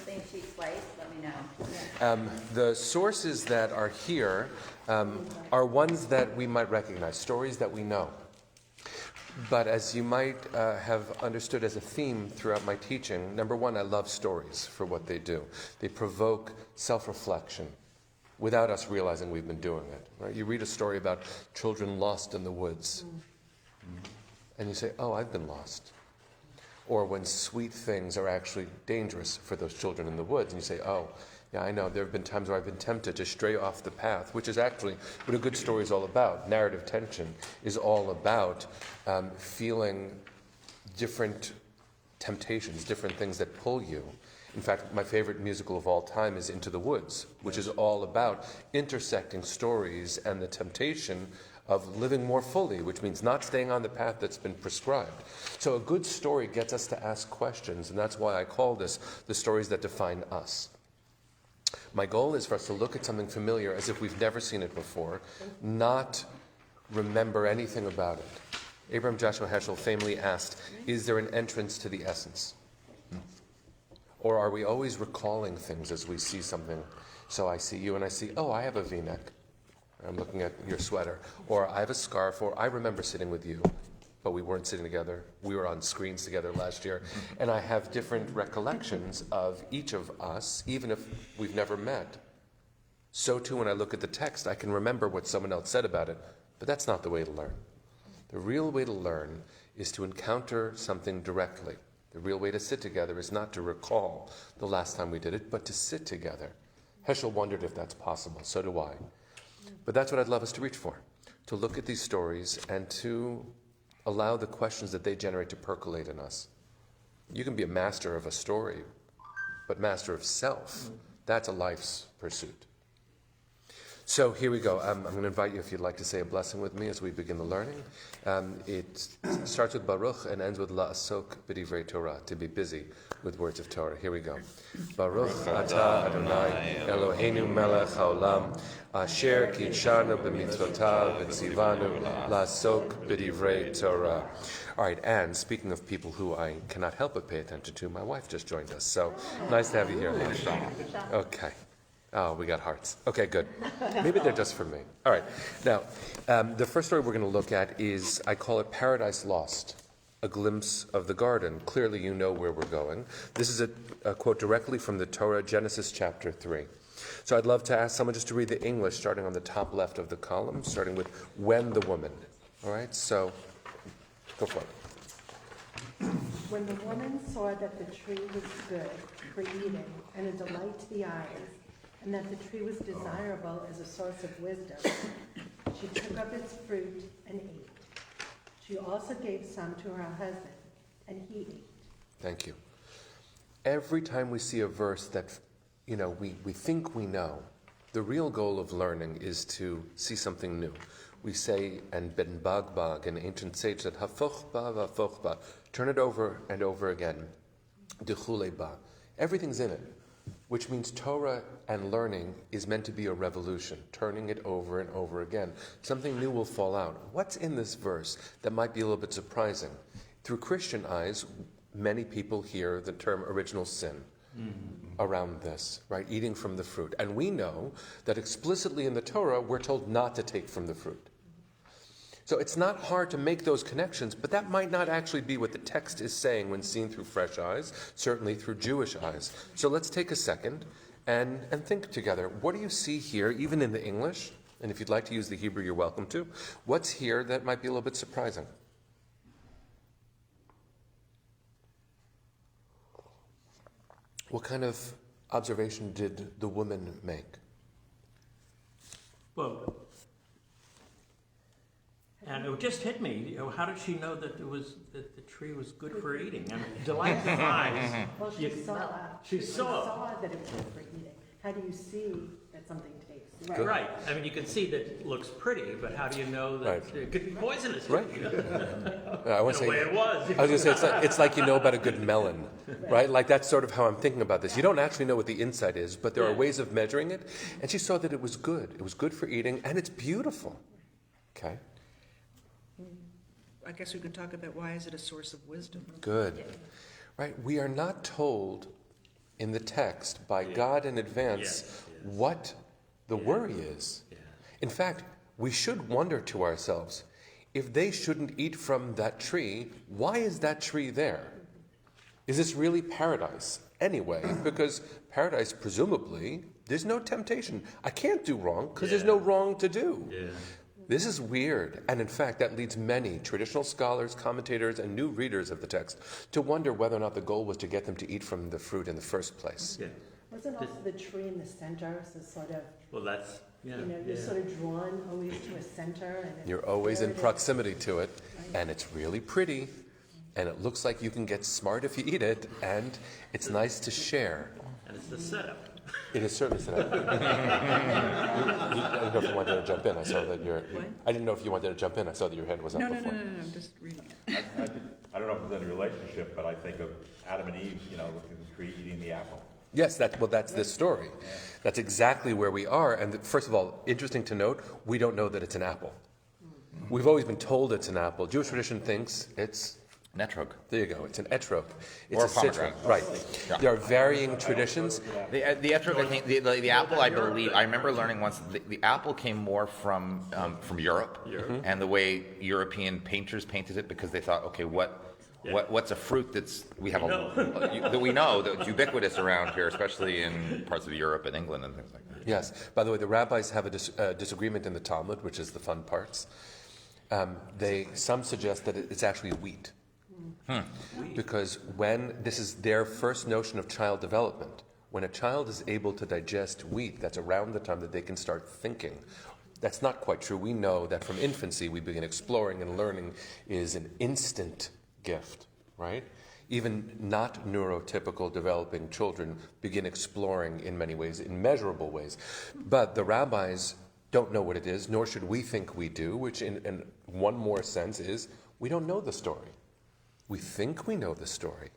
same sheet twice, let me know. The sources that are here are ones that we might recognize, stories that we know. But as you might have understood as a theme throughout my teaching, number one, I love stories for what they do. They provoke self-reflection without us realizing we've been doing it. Right? You read a story about children lost in the woods, and you say, oh, I've been lost. Or when sweet things are actually dangerous for those children in the woods, and you say, oh, yeah, I know, there have been times where I've been tempted to stray off the path, which is actually what a good story is all about. Narrative tension is all about feeling different temptations, different things that pull you. In fact, my favorite musical of all time is Into the Woods, which is all about intersecting stories and the temptation of living more fully, which means not staying on the path that's been prescribed. So a good story gets us to ask questions, and that's why I call this the stories that define us. My goal is for us to look at something familiar as if we've never seen it before, not remember anything about it. Abraham Joshua Heschel famously asked, is there an entrance to the essence? Or are we always recalling things as we see something? So I see you and I see, oh, I have a V-neck. I'm looking at your sweater. Or I have a scarf, or I remember sitting with you, but we weren't sitting together. We were on screens together last year. And I have different recollections of each of us, even if we've never met. So too, when I look at the text, I can remember what someone else said about it, but that's not the way to learn. The real way to learn is to encounter something directly. The real way to sit together is not to recall the last time we did it, but to sit together. Heschel wondered if that's possible. So do I. But that's what I'd love us to reach for, to look at these stories and to allow the questions that they generate to percolate in us. You can be a master of a story, but master of self, that's a life's pursuit. So here we go. I'm going to invite you, if you'd like to say a blessing with me as we begin the learning. It starts with Baruch and ends with La'asok b'divrei Torah, to be busy with words of Torah. Here we go. Baruch atah Adonai Eloheinu melech haolam asher kitshanu b'mitzvotav v'tzivanu la'asok b'divrei Torah. All right, and speaking of people who I cannot help but pay attention to, my wife just joined us. So nice to have you here. Okay. Oh, we got hearts. Okay, good. Maybe they're just for me. All right. Now, the first story we're going to look at is, I call it Paradise Lost, a glimpse of the garden. Clearly, you know where we're going. This is a quote directly from the Torah, Genesis chapter 3. So I'd love to ask someone just to read the English, starting on the top left of the column, starting with when the woman. All right, so go for it. When the woman saw that the tree was good for eating and a delight to the eyes, and that the tree was desirable as a source of wisdom, she took up its fruit and ate. She also gave some to her husband, and he ate. Thank you. Every time we see a verse that, we think we know, the real goal of learning is to see something new. We say, and Ben Bagbag, an ancient sage, said, Hafoch ba v'afoch ba, turn it over and over again. Dechule ba. Everything's in it. Which means Torah and learning is meant to be a revolution, turning it over and over again. Something new will fall out. What's in this verse that might be a little bit surprising? Through Christian eyes, many people hear the term original sin around this, right? Eating from the fruit. And we know that explicitly in the Torah, we're told not to take from the fruit. So it's not hard to make those connections, but that might not actually be what the text is saying when seen through fresh eyes, certainly through Jewish eyes. So let's take a second and think together. What do you see here, even in the English? And if you'd like to use the Hebrew, you're welcome to. What's here that might be a little bit surprising? What kind of observation did the woman make? Well, and it just hit me. How did she know that that the tree was good for eating? I mean, delight to eyes. Well, she saw that it was good for eating. How do you see that something tastes? Right. I mean, you can see that it looks pretty, but how do you know that it could be poisonous? Right. I want to say, the way it was. I was going to say, it's like you know about a good melon, right? Like that's sort of how I'm thinking about this. You don't actually know what the inside is, but there are ways of measuring it. And she saw that it was good. It was good for eating, and it's beautiful. Okay. I guess we can talk about why is it a source of wisdom. Good. Right? We are not told in the text by God in advance what the worry is. Yeah. In fact, we should wonder to ourselves, if they shouldn't eat from that tree, why is that tree there? Is this really paradise anyway? Because paradise, presumably, there's no temptation. I can't do wrong because there's no wrong to do. Yeah. This is weird, and in fact, that leads many traditional scholars, commentators, and new readers of the text to wonder whether or not the goal was to get them to eat from the fruit in the first place. Yeah. Wasn't also the tree in the center, so sort of, Well, that's, yeah. you're sort of drawn always to a center. And You're always in there it is. proximity to it, and it's really pretty, and it looks like you can get smart if you eat it, and it's nice to share. And it's the setup. It is certainly set up. I didn't know if you wanted to jump in. I saw that your. I didn't know if you wanted to jump in. I saw that your hand was up No, before. no, I'm just reading it. I don't know if it's any relationship, but I think of Adam and Eve, looking at the tree, eating the apple. Yes, that's this story. That's exactly where we are. And first of all, interesting to note, we don't know that it's an apple. We've always been told it's an apple. Jewish tradition thinks it's An etrog. there you go. It's an etrog. It's Or a a citron, pomegranate. right? Yeah. There are varying traditions. The etrog, I think, the apple, I believe, I remember learning once, the apple came more from Europe, and the way European painters painted it, because they thought, okay, what's a fruit that's that we know that's ubiquitous around here, especially in parts of Europe and England and things like that. Yes. By the way, the rabbis have a disagreement in the Talmud, which is the fun parts. Some suggest that it's actually wheat. Because when this is their first notion of child development, when a child is able to digest wheat, that's around the time that they can start thinking. That's not quite true. We know that from infancy we begin exploring, and learning is an instant gift, right? Even not neurotypical developing children begin exploring in many ways, in measurable ways. But the rabbis don't know what it is, nor should we think we do, which in one more sense is we don't know the story. We think we know the story.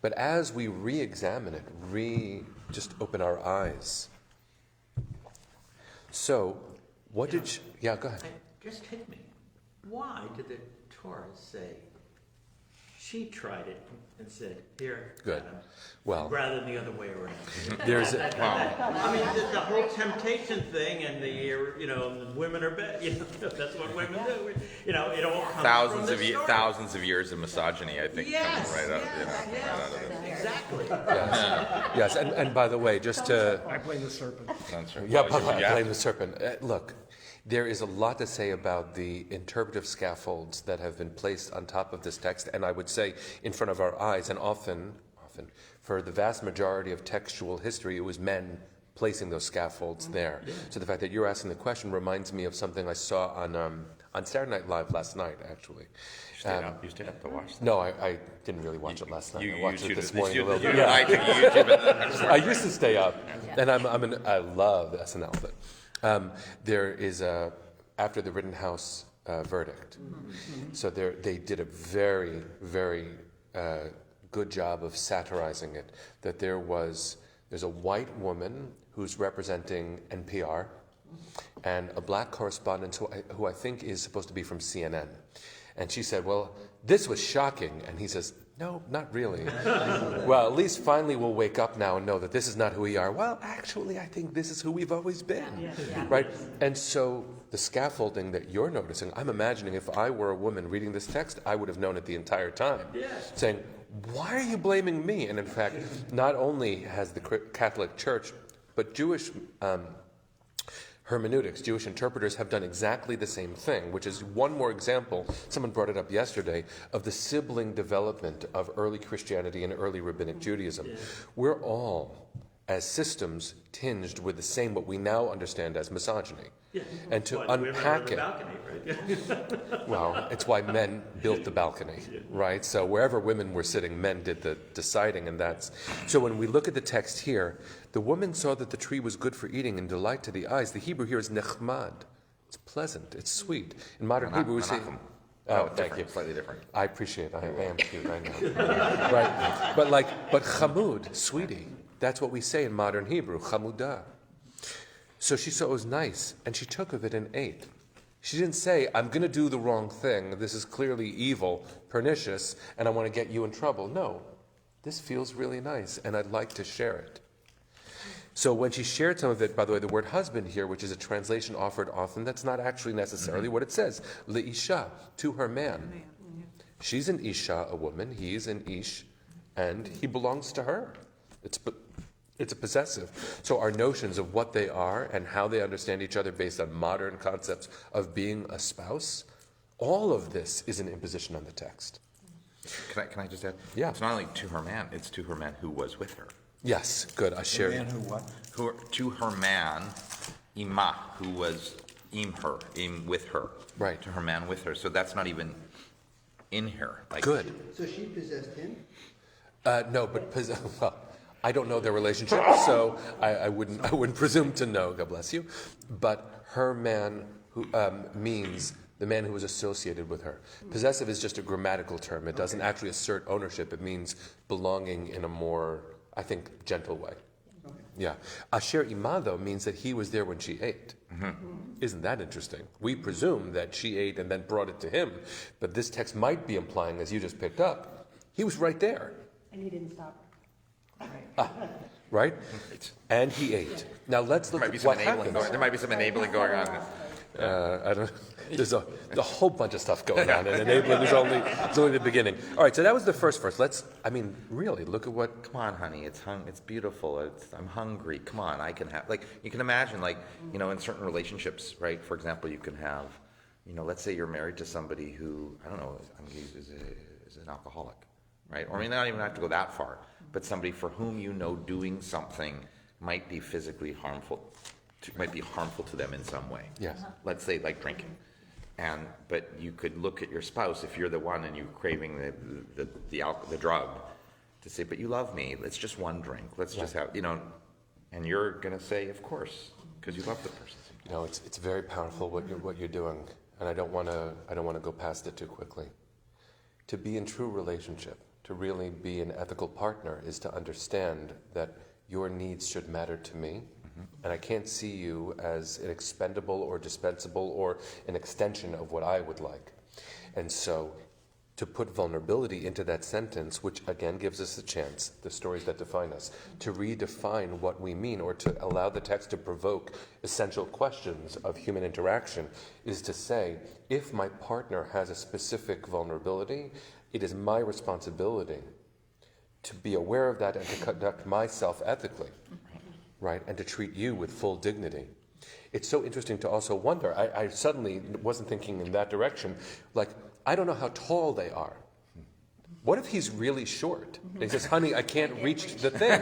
But as we re-examine it, just open our eyes. So, what did you... Yeah, go ahead. It just hit me. Why did the Torah say she tried it and said, here, Good. Adam, Well, rather than the other way around? there's... I mean, the whole temptation thing, and the women are bad. That's what women do. It all comes from the story. Thousands of years of misogyny, I think, Yes, comes right out. exactly. Yes, and by the way, just to... I blame the serpent. That's right. Yeah, Well, I blame the serpent. Look, there is a lot to say about the interpretive scaffolds that have been placed on top of this text, and I would say in front of our eyes, and often, for the vast majority of textual history, it was men placing those scaffolds there. Yeah. So the fact that you're asking the question reminds me of something I saw on Saturday Night Live last night, actually. You stayed up to watch that? No, I didn't really watch it last night. I watched it this morning a little bit. I used to stay up, and I love SNL, but there is after the Rittenhouse verdict. So they did a very, very good job of satirizing it. That there's a white woman who's representing NPR, and a black correspondent who I think is supposed to be from CNN. And she said, well, this was shocking. And he says, no, not really. Well, at least finally we'll wake up now and know that this is not who we are. Well, actually, I think this is who we've always been, right? And so the scaffolding that you're noticing, I'm imagining if I were a woman reading this text, I would have known it the entire time, saying, why are you blaming me? And in fact, not only has the Catholic Church, but Jewish hermeneutics, Jewish interpreters have done exactly the same thing, which is one more example, someone brought it up yesterday, of the sibling development of early Christianity and early Rabbinic Judaism. We're all, as systems, tinged with the same, what we now understand as misogyny. And to unpack it, well, it's why men built the balcony, right? So wherever women were sitting, men did the deciding, and that's... So when we look at the text here, the woman saw that the tree was good for eating and delight to the eyes. The Hebrew here is nechmad. It's pleasant, it's sweet. In modern Hebrew we say... Oh, thank you. Slightly different. I appreciate it. I am cute, I know. Right. But chamud, sweetie, that's what we say in modern Hebrew, chamudah. So she saw it was nice, and she took of it and ate. She didn't say, I'm going to do the wrong thing. This is clearly evil, pernicious, and I want to get you in trouble. No. this feels really nice, and I'd like to share it. So when she shared some of it, by the way, the word husband here, which is a translation offered often, that's not actually necessarily what it says. Leisha, to her man. She's an isha, a woman. He's an ish, and he belongs to her. It's a possessive. So our notions of what they are and how they understand each other based on modern concepts of being a spouse, all of this is an imposition on the text. Can I just add? Yeah. It's not only to her man, it's to her man who was with her. Yes, good. I share. Man who what? To her man, ima, who was with her. Right. To her man with her. So that's not even in her. Like, Good. So she possessed him? No, but well, I don't know their relationship, so I wouldn't presume to know. God bless you. But her man who means the man who was associated with her. Possessive is just a grammatical term. It doesn't actually assert ownership. It means belonging in a more, I think, gentle way. Okay. Yeah. Asher ima, though, means that he was there when she ate. Isn't that interesting? We presume that she ate and then brought it to him, but this text might be implying, as you just picked up, he was right there. And he didn't stop her. Right? And he ate. Now let's look at what happens. There might be some enabling going on. I don't. There's a whole bunch of stuff going on, and enabling is only the beginning. All right, so that was the first verse. Really look at what. Come on, honey, it's beautiful. I'm hungry. Come on, I can have, you can imagine, in certain relationships, right? For example, you can have, let's say you're married to somebody who, I don't know, is an alcoholic, right? Or not even have to go that far, but somebody for whom doing something might be physically harmful. Might be harmful to them in some way. Yes. Let's say like drinking, but you could look at your spouse if you're the one and you're craving the drug, to say, but you love me. Let's just one drink. Let's just have and you're gonna say, of course, because you love the person. It's very powerful what you're doing, and I don't want to go past it too quickly. To be in true relationship, to really be an ethical partner, is to understand that your needs should matter to me. And I can't see you as an expendable or dispensable or an extension of what I would like. And so to put vulnerability into that sentence, which again gives us a chance, the stories that define us, to redefine what we mean or to allow the text to provoke essential questions of human interaction, is to say, if my partner has a specific vulnerability, it is my responsibility to be aware of that and to conduct myself ethically. Right, and to treat you with full dignity. It's so interesting to also wonder, I suddenly wasn't thinking in that direction, I don't know how tall they are. What if he's really short? And he says, honey, I can't reach the thing.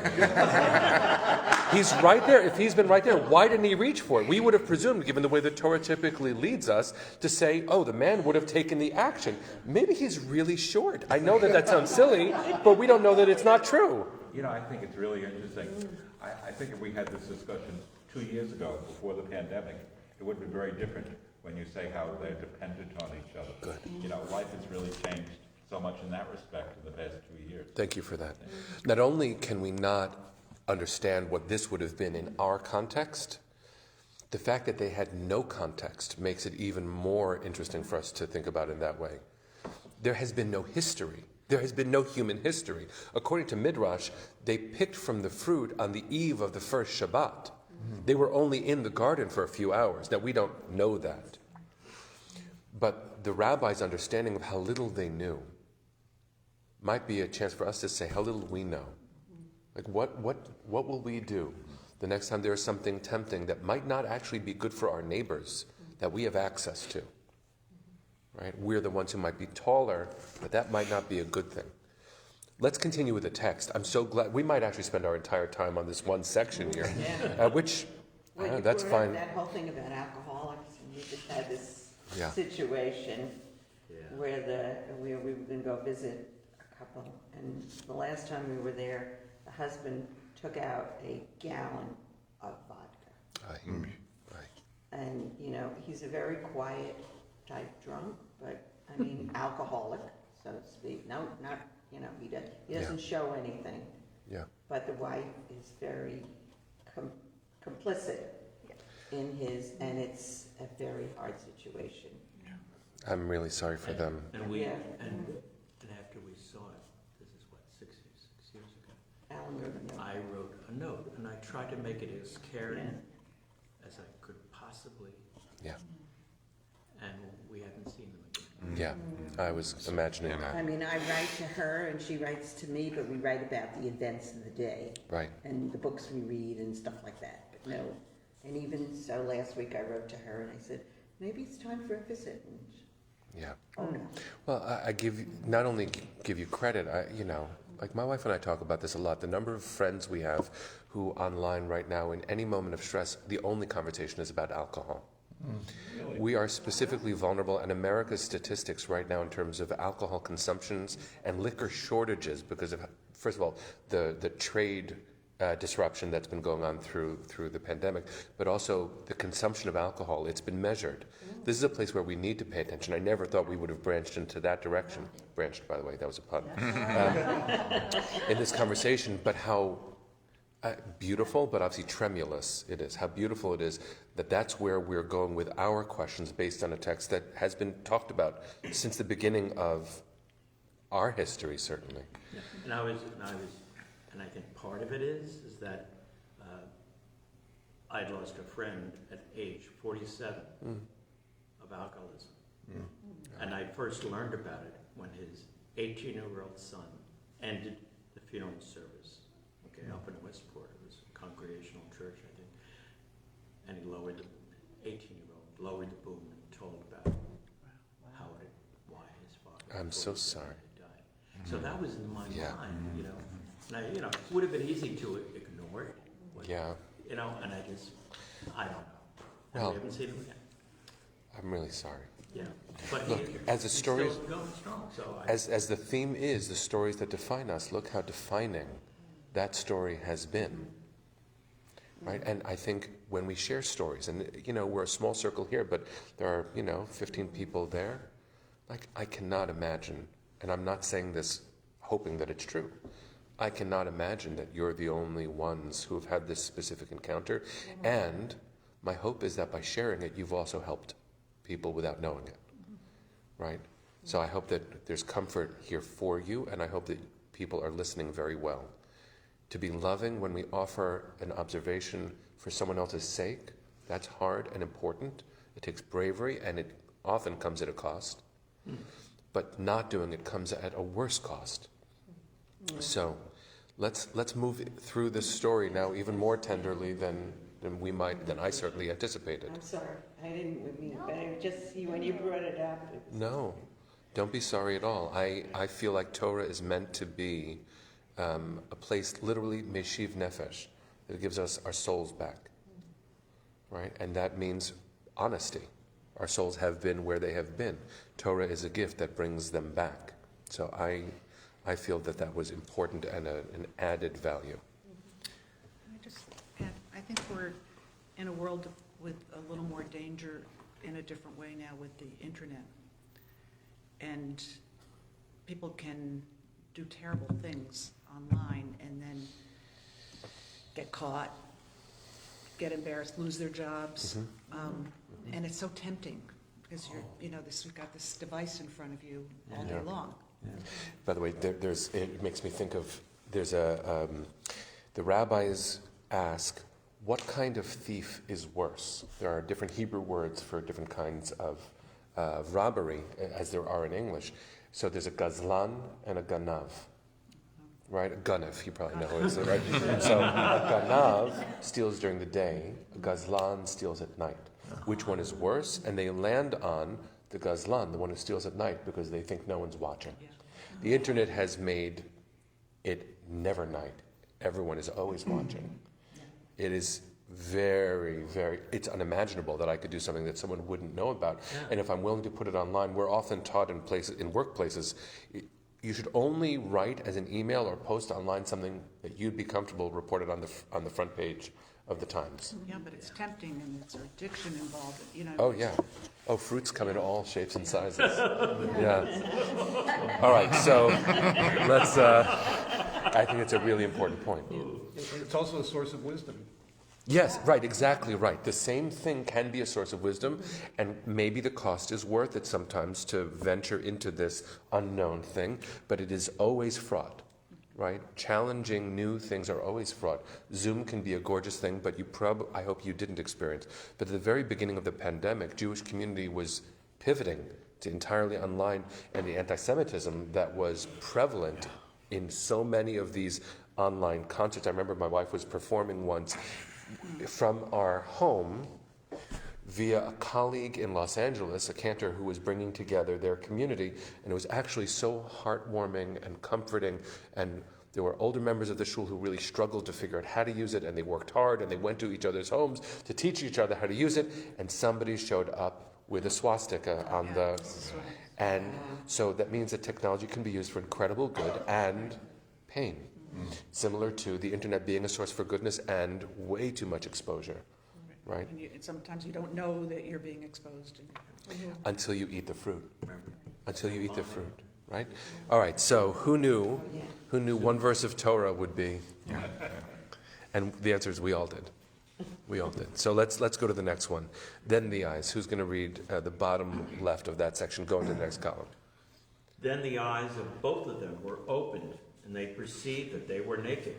He's right there. If he's been right there, why didn't he reach for it? We would have presumed, given the way the Torah typically leads us, to say, oh, the man would have taken the action. Maybe he's really short. I know that sounds silly, but we don't know that it's not true. I think it's really interesting. I think if we had this discussion 2 years ago, before the pandemic, it would be very different when you say how they're dependent on each other. Good. Life has really changed so much in that respect in the past 2 years. Thank you for that. Not only can we not understand what this would have been in our context, the fact that they had no context makes it even more interesting for us to think about in that way. There has been no history. There has been no human history. According to Midrash, they picked from the fruit on the eve of the first Shabbat. They were only in the garden for a few hours. Now, we don't know that. But the rabbi's understanding of how little they knew might be a chance for us to say how little we know. What will we do the next time there is something tempting that might not actually be good for our neighbors that we have access to? Right? We're the ones who might be taller, but that might not be a good thing. Let's continue with the text. I'm so glad. We might actually spend our entire time on this one section here, that's fine. That whole thing about alcoholics, and we just had this Yeah. situation where we were going to go visit a couple, and the last time we were there, the husband took out a gallon of vodka. And, he's a very quiet type drunk, but alcoholic, so to speak. No, not, he doesn't show anything. Yeah. But the wife is very complicit in his, and it's a very hard situation. I'm really sorry for them. And we, and after we saw it, this is what, 6 years Alan wrote a note. I wrote a note, and I tried to make it as caring as I could possibly. Yeah. And we haven't seen them again. Yeah, I was imagining I that. mean, I write to her and she writes to me, but we write about the events of the day Right. and the books we read and stuff like that. But no, and even so, last week I wrote to her and I said, maybe it's time for a visit. And she, Yeah. oh no. Well, I not only give you credit, like my wife and I talk about this a lot. The number of friends we have who online right now, in any moment of stress, the only conversation is about alcohol. We are specifically vulnerable, and America's statistics right now in terms of alcohol consumptions and liquor shortages because of, first of all, the trade disruption that's been going on through the pandemic, but also the consumption of alcohol. It's been measured. This is a place where we need to pay attention. I never thought we would have branched into that direction. Branched, by the way, that was a pun. In this conversation, but how beautiful, but obviously tremulous it is. How beautiful it is that that's where we're going with our questions based on a text that has been talked about since the beginning of our history, certainly. And I think part of it is that I lost a friend at age 47 of alcoholism. And I first learned about it when his 18-year-old son ended the funeral service, up in Westport. It was a congregational church, I think. And he lowered the 18-year-old, lowered the boom and told about why his father. I'm so sorry. Had died. So that was in my Yeah. mind, And it would have been easy to ignore it. Yeah. And I don't know. And Well, we haven't seen him again. I'm really sorry. Yeah. But Look, as the he's stories, still going strong. So as the theme is the stories that define us, look how defining that story has been. Right? And I think when we share stories, and we're a small circle here, but there are, 15 people there. Like, I cannot imagine, and I'm not saying this hoping that it's true, I cannot imagine that you're the only ones who have had this specific encounter. And my hope is that by sharing it, you've also helped people without knowing it. Right? So I hope that there's comfort here for you, and I hope that people are listening very well. To be loving when we offer an observation for someone else's sake, that's hard and important. It takes bravery, and it often comes at a cost. But not doing it comes at a worse cost. So let's move through this story now even more tenderly than I certainly anticipated. I'm sorry, I didn't mean it, but it just, when you brought it up. It was, No, don't be sorry at all. I feel like Torah is meant to be a place, literally, meshiv nefesh, that gives us our souls back, right? And that means honesty. Our souls have been where they have been. Torah is a gift that brings them back. So I feel that was important and an added value. I just add, I think we're in a world with a little more danger in a different way now with the internet. And people can do terrible things online and then get caught, get embarrassed, lose their jobs. And it's so tempting because you've got this device in front of you all day long. By the way, it makes me think of, the rabbis ask, what kind of thief is worse? There are different Hebrew words for different kinds of robbery, as there are in English. So there's a gazlan and a ganav. Right? A ganav, you probably know, is it, right? So a ganav steals during the day, a gazlan steals at night. Which one is worse? And they land on the gazlan, the one who steals at night, because they think no one's watching. The internet has made it never night. Everyone is always watching. It is very, very, it's unimaginable that I could do something that someone wouldn't know about. And if I'm willing to put it online, we're often taught in workplaces, you should only write as an email or post online something that you'd be comfortable reported on the front page of the Times. Yeah, but it's tempting and there's addiction involved, Oh, yeah. Oh, fruits come in all shapes and sizes. Yeah. All right, so let's, I think it's a really important point. It's also a source of wisdom. Yes, right, exactly right. The same thing can be a source of wisdom, and maybe the cost is worth it sometimes to venture into this unknown thing, but it is always fraught, right? Challenging new things are always fraught. Zoom can be a gorgeous thing, but I hope you didn't experience. But at the very beginning of the pandemic, Jewish community was pivoting to entirely online, and the anti-Semitism that was prevalent in so many of these online concerts. I remember my wife was performing once from our home via a colleague in Los Angeles, a cantor who was bringing together their community, and it was actually so heartwarming and comforting, and there were older members of the shul who really struggled to figure out how to use it, and they worked hard, and they went to each other's homes to teach each other how to use it, and somebody showed up with a swastika on the... And so that means that technology can be used for incredible good and pain. Similar to the internet being a source for goodness and way too much exposure, right? And sometimes you don't know that you're being exposed. Until you eat the fruit. Until you eat the fruit, right? All right, so who knew one verse of Torah would be? And the answer is we all did. We all did. So let's go to the next one. Then the eyes. Who's going to read the bottom left of that section? Go into the next column. Then the eyes of both of them were opened, and they perceived that they were naked.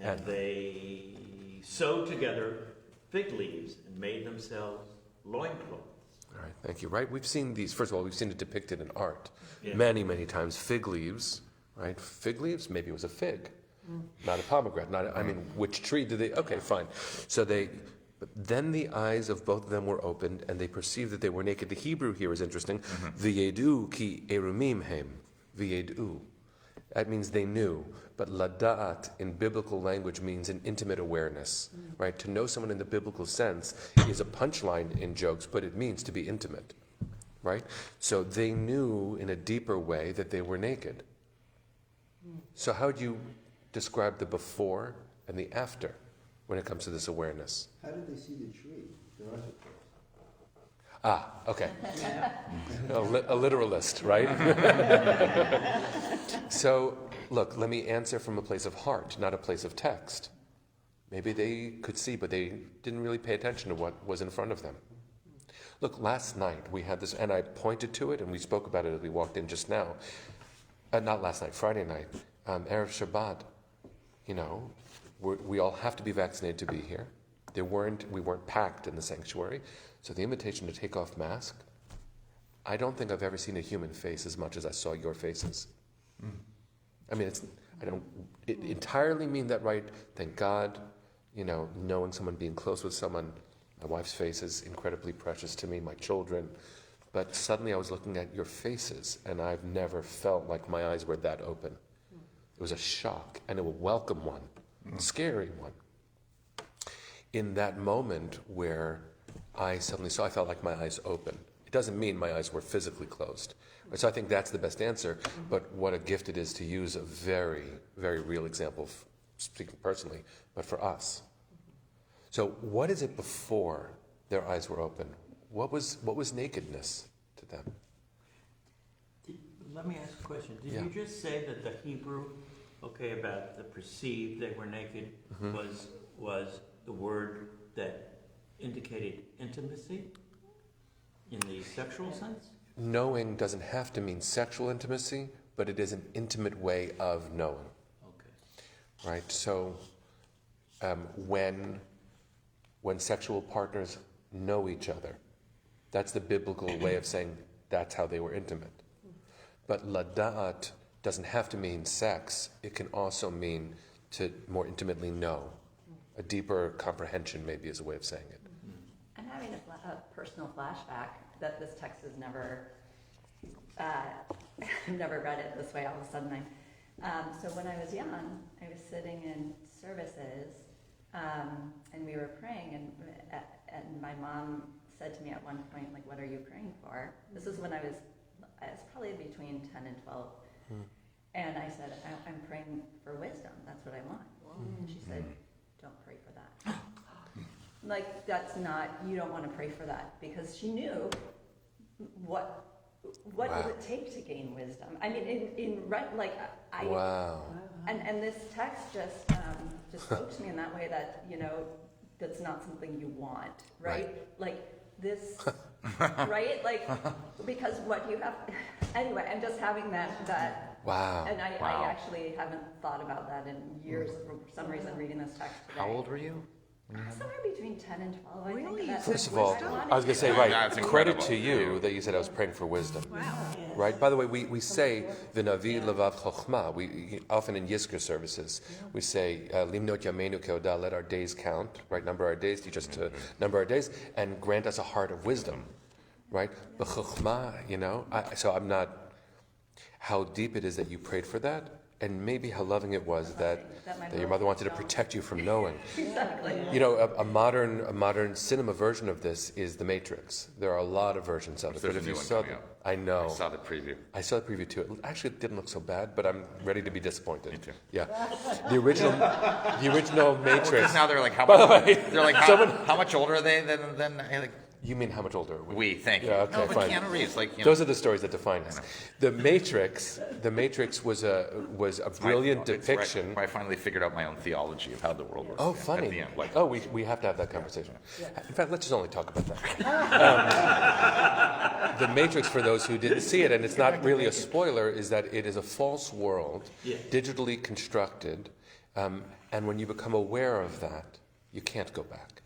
And they sewed together fig leaves and made themselves loincloths. All right, thank you. Right, we've seen these. First of all, we've seen it depicted in art many, many times. Fig leaves, right? Fig leaves. Maybe it was a fig, not a pomegranate. Which tree did they? Okay, fine. So but then the eyes of both of them were opened, and they perceived that they were naked. The Hebrew here is interesting. V'yedu ki erumim hem. V'yedu. That means they knew. But lada'at in biblical language means an intimate awareness, right? To know someone in the biblical sense is a punchline in jokes, but it means to be intimate, right? So they knew in a deeper way that they were naked. So how do you describe the before and the after when it comes to this awareness? How did they see the tree? Their eyes are closed. Ah, okay. A literalist, right? So, look, let me answer from a place of heart, not a place of text. Maybe they could see, but they didn't really pay attention to what was in front of them. Look, last night we had this, and I pointed to it, and we spoke about it as we walked in just now. Not last night, Friday night, Erev Shabbat. We all have to be vaccinated to be here. We weren't packed in the sanctuary. So the invitation to take off mask, I don't think I've ever seen a human face as much as I saw your faces. I don't entirely mean that right. Thank God, knowing someone, being close with someone. My wife's face is incredibly precious to me, my children. But suddenly I was looking at your faces, and I've never felt like my eyes were that open. It was a shock, and a welcome one, a scary one. In that moment where I suddenly saw, I felt like my eyes open. It doesn't mean my eyes were physically closed. So I think that's the best answer, but what a gift it is to use a very, very real example, speaking personally, but for us. So what is it before their eyes were open? What was nakedness to them? Let me ask a question. Did you just say that the Hebrew, about the perceived they were naked, was the word that indicated intimacy in the sexual sense? Knowing doesn't have to mean sexual intimacy, but it is an intimate way of knowing. Okay. Right? So when sexual partners know each other, that's the biblical way of saying that's how they were intimate. But lada'at doesn't have to mean sex. It can also mean to more intimately know. A deeper comprehension maybe is a way of saying it. I'm having a personal flashback that this text has never read it this way all of a sudden. So when I was young, I was sitting in services, and we were praying, and my mom said to me at one point, like, what are you praying for? This is when I was probably between 10 and 12. And I said, I'm praying for wisdom. That's what I want. And she said, don't pray for that. Like, that's not, you don't want to pray for that, because she knew what does it take to gain wisdom. I mean, Wow. And this text just spoke to me in that way that, that's not something you want, right? Like, this, right? Like, because what you have, anyway, I'm just having that, Wow. and I Wow. actually haven't thought about that in years, for some reason, reading this text today. How old were you? Somewhere between 10 and 12, I think. Really? and that's First of what all, wanted I was going to say, do. right, That's credit incredible. to you that you said I was praying for wisdom. Wow. Right? By the way, we say, V'navi levav chokhmah. We often in Yizkor services, we say, Limnot yameinu keodah, let our days count, right? Number our days, teach us to number our days, and grant us a heart of wisdom, right? The chokhmah, you know, so I'm not, how deep it is that you prayed for that, and maybe how loving it was that your mother wanted to protect you from knowing. Exactly. You know, a modern cinema version of this is The Matrix. There are a lot of versions of it. There's But a if new you one saw coming out. I know. I saw the preview. I saw the preview too. It actually didn't look so bad, but I'm ready to be disappointed. Me too. Yeah, the original Matrix. Because now they're like, By the way, they're like, how much older are they than like, You mean how much older are we? we? Thank you. Yeah, okay, no, but fine. Keanu Reeves, like, you know, Those are the stories that define us. The Matrix was a brilliant it's right. depiction. I finally figured out my own theology of how the world works. Oh, At funny. the end, like, Oh, we have to have that conversation. In fact, let's just only talk about that. The Matrix, for those who didn't see it, and it's not really a spoiler, is that it is a false world, digitally constructed, and when you become aware of that, you can't go back.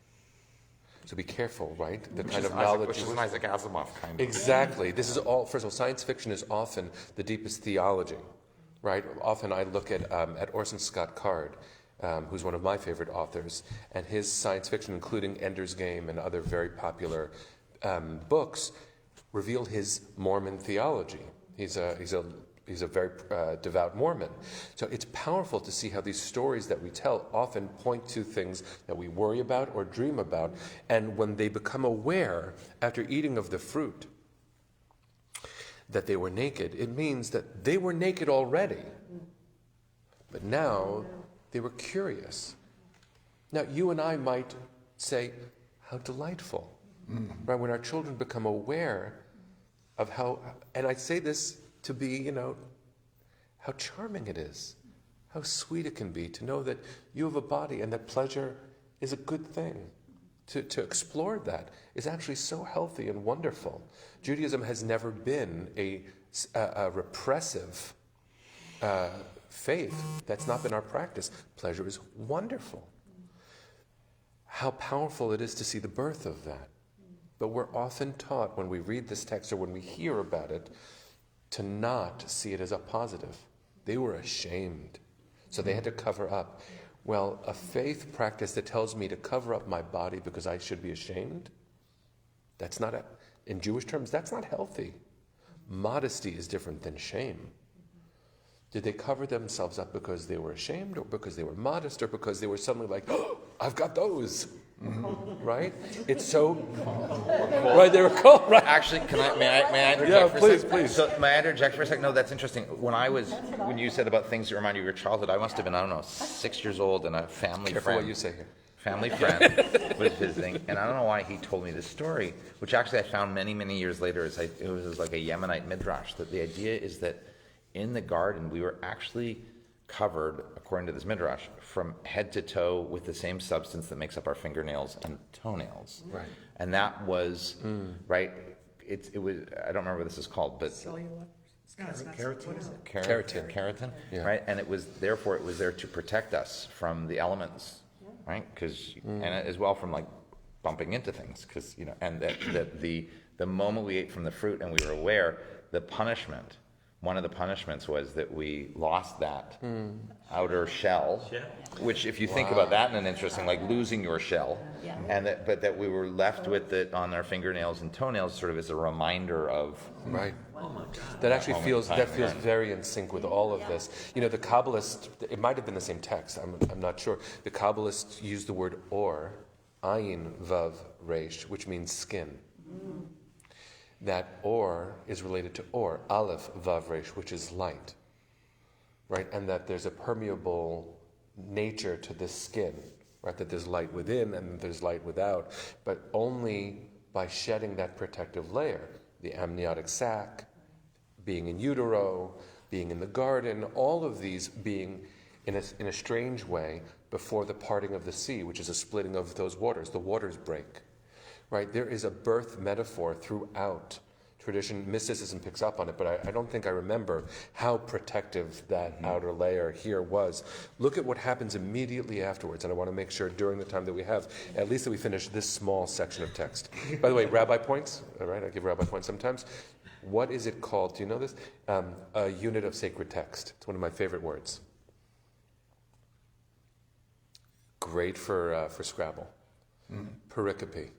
So be careful, right? The kind of knowledge. Which is an Isaac Asimov kind of. Exactly. This is all. First of all, science fiction is often the deepest theology, right? Often I look at Orson Scott Card, who's one of my favorite authors, and his science fiction, including Ender's Game and other very popular books, reveal his Mormon theology. He's a very devout Mormon. So it's powerful to see how these stories that we tell often point to things that we worry about or dream about. And when they become aware after eating of the fruit that they were naked, it means that they were naked already. But now they were curious. Now you and I might say, how delightful. Right? When our children become aware of how, and I say this to be, you know, how charming it is, how sweet it can be to know that you have a body and that pleasure is a good thing. To explore that is actually so healthy and wonderful. Judaism has never been a repressive faith. That's not been our practice. Pleasure is wonderful. How powerful it is to see the birth of that. But we're often taught when we read this text or when we hear about it to not see it as a positive. They were ashamed, so they had to cover up. Well, a faith practice that tells me to cover up my body because I should be ashamed, that's not, in Jewish terms, that's not healthy. Modesty is different than shame. Did they cover themselves up because they were ashamed, or because they were modest, or because they were suddenly like, oh, I've got those? Right? It's so right. They were cold. Right? Actually, may I interject Yeah, for a please, second? please. So, may I interject for a second? No, that's interesting. When you said about things that remind you of your childhood, I must have been, I don't know, 6 years old, and a family Careful friend. what you say here. Family friend was visiting, and I don't know why he told me this story, which actually I found many, many years later. It was like a Yemenite midrash. That the idea is that in the garden we were actually covered, according to this midrash, from head to toe with the same substance that makes up our fingernails and toenails. Right. And that was right. It was, I don't remember what this is called, but Cellular? No, it's not. Keratin. What is it? keratin, Yeah. right? And it was there to protect us from the elements, right? Because and as well from like bumping into things, because and that the moment we ate from the fruit and we were aware, one of the punishments was that we lost that outer shell, which if you think about that in an interesting, like losing your shell, Yeah. and that we were left with it on our fingernails and toenails sort of as a reminder of. Right. Oh my God. That actually moment feels in time, yeah. very in sync with all of this. You know, the Kabbalists, it might have been the same text, I'm not sure. The Kabbalists use the word or, ayin vav resh, which means skin. That or is related to or, aleph vav resh, which is light. Right? And that there's a permeable nature to this skin. Right? That there's light within and there's light without. But only by shedding that protective layer. The amniotic sac, being in utero, being in the garden, all of these being in a strange way before the parting of the sea, which is a splitting of those waters. The waters break. right? There is a birth metaphor throughout tradition. Mysticism picks up on it, but I don't think I remember how protective that outer layer here was. Look at what happens immediately afterwards, and I want to make sure during the time that we have, at least that we finish this small section of text. By the way, rabbi points, all right, I give rabbi points sometimes. What is it called? Do you know this? A unit of sacred text. It's one of my favorite words. Great for Scrabble. Pericope.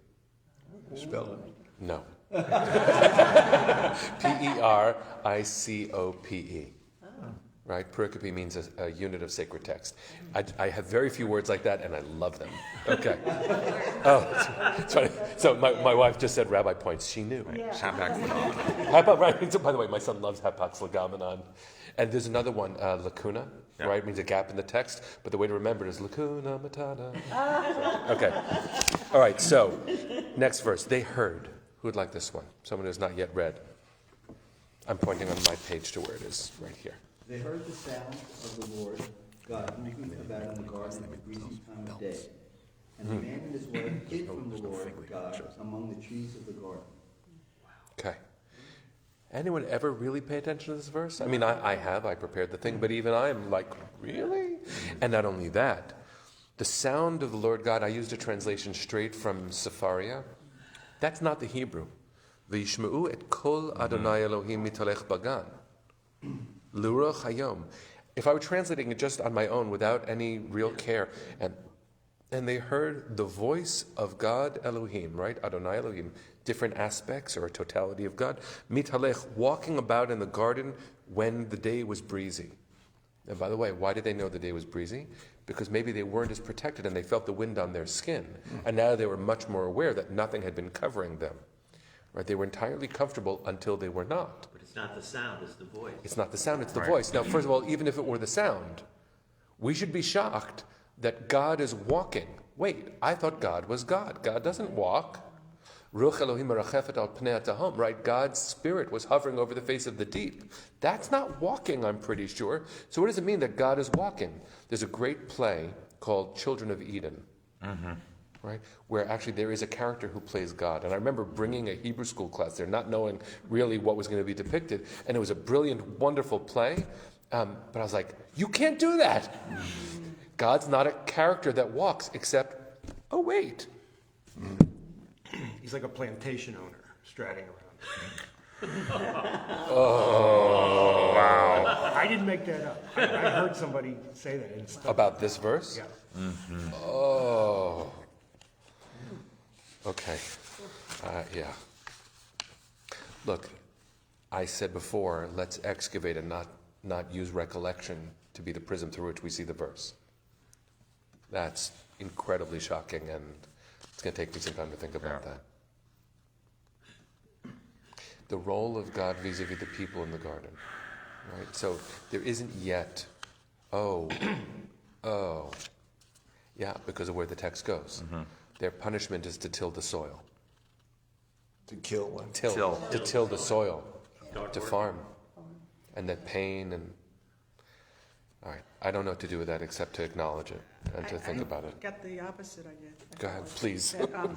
Spell it. No. Pericope. Right? Pericope means a unit of sacred text. I have very few words like that, and I love them. Okay. Oh, it's funny. So my wife just said rabbi points. She knew. Right. So, by the way, my son loves hapax legomenon. And there's another one, lacuna, right? Means a gap in the text. But the way to remember it is lacuna matata. Okay. All right, so next verse. They heard. Who would like this one? Someone who's not yet read. I'm pointing on my page to where it is, right here. They heard the sound of the Lord God moving about in the garden at the breezy time of day. And the man and his wife hid from the Lord God among the trees of the garden. Okay. Anyone ever really pay attention to this verse? I mean, I have. I prepared the thing, but even I'm like, really? And not only that, the sound of the Lord God, I used a translation straight from Sepharia. That's not the Hebrew. V'yishma'u et kol Adonai Elohim mitalech bagan. L'ruach hayom. If I were translating it just on my own without any real care, and they heard the voice of God Elohim, right? Adonai Elohim, different aspects or a totality of God. Mitalech, walking about in the garden when the day was breezy. And by the way, why did they know the day was breezy? Because maybe they weren't as protected and they felt the wind on their skin. And now they were much more aware that nothing had been covering them. Right? They were entirely comfortable until they were not. But it's not the sound, it's the voice. It's not the sound, it's the voice. Now, first of all, even if it were the sound, we should be shocked that God is walking. Wait, I thought God was God. God doesn't walk. Ruach Elohim merachefet al pnei hatahom, right? God's spirit was hovering over the face of the deep. That's not walking, I'm pretty sure. So what does it mean that God is walking? There's a great play called Children of Eden, right? Where actually there is a character who plays God. And I remember bringing a Hebrew school class there, not knowing really what was going to be depicted. And it was a brilliant, wonderful play. But I was like, you can't do that. God's not a character that walks, except, oh, wait. He's like a plantation owner striding around. Oh, wow. I didn't make that up. I heard somebody say that. And stuff. About this verse? Yeah. Oh. Okay. Yeah. Look, I said before, let's excavate and not use recollection to be the prism through which we see the verse. That's incredibly shocking, and it's going to take me some time to think about that. The role of God vis-a-vis the people in the garden, right? So there isn't yet, yeah, because of where the text goes. Their punishment is to till the soil. To kill one. To till the soil, to farm, and that pain and. All right, I don't know what to do with that except to acknowledge it and to think about it. Got the opposite idea. Go ahead, please. That, God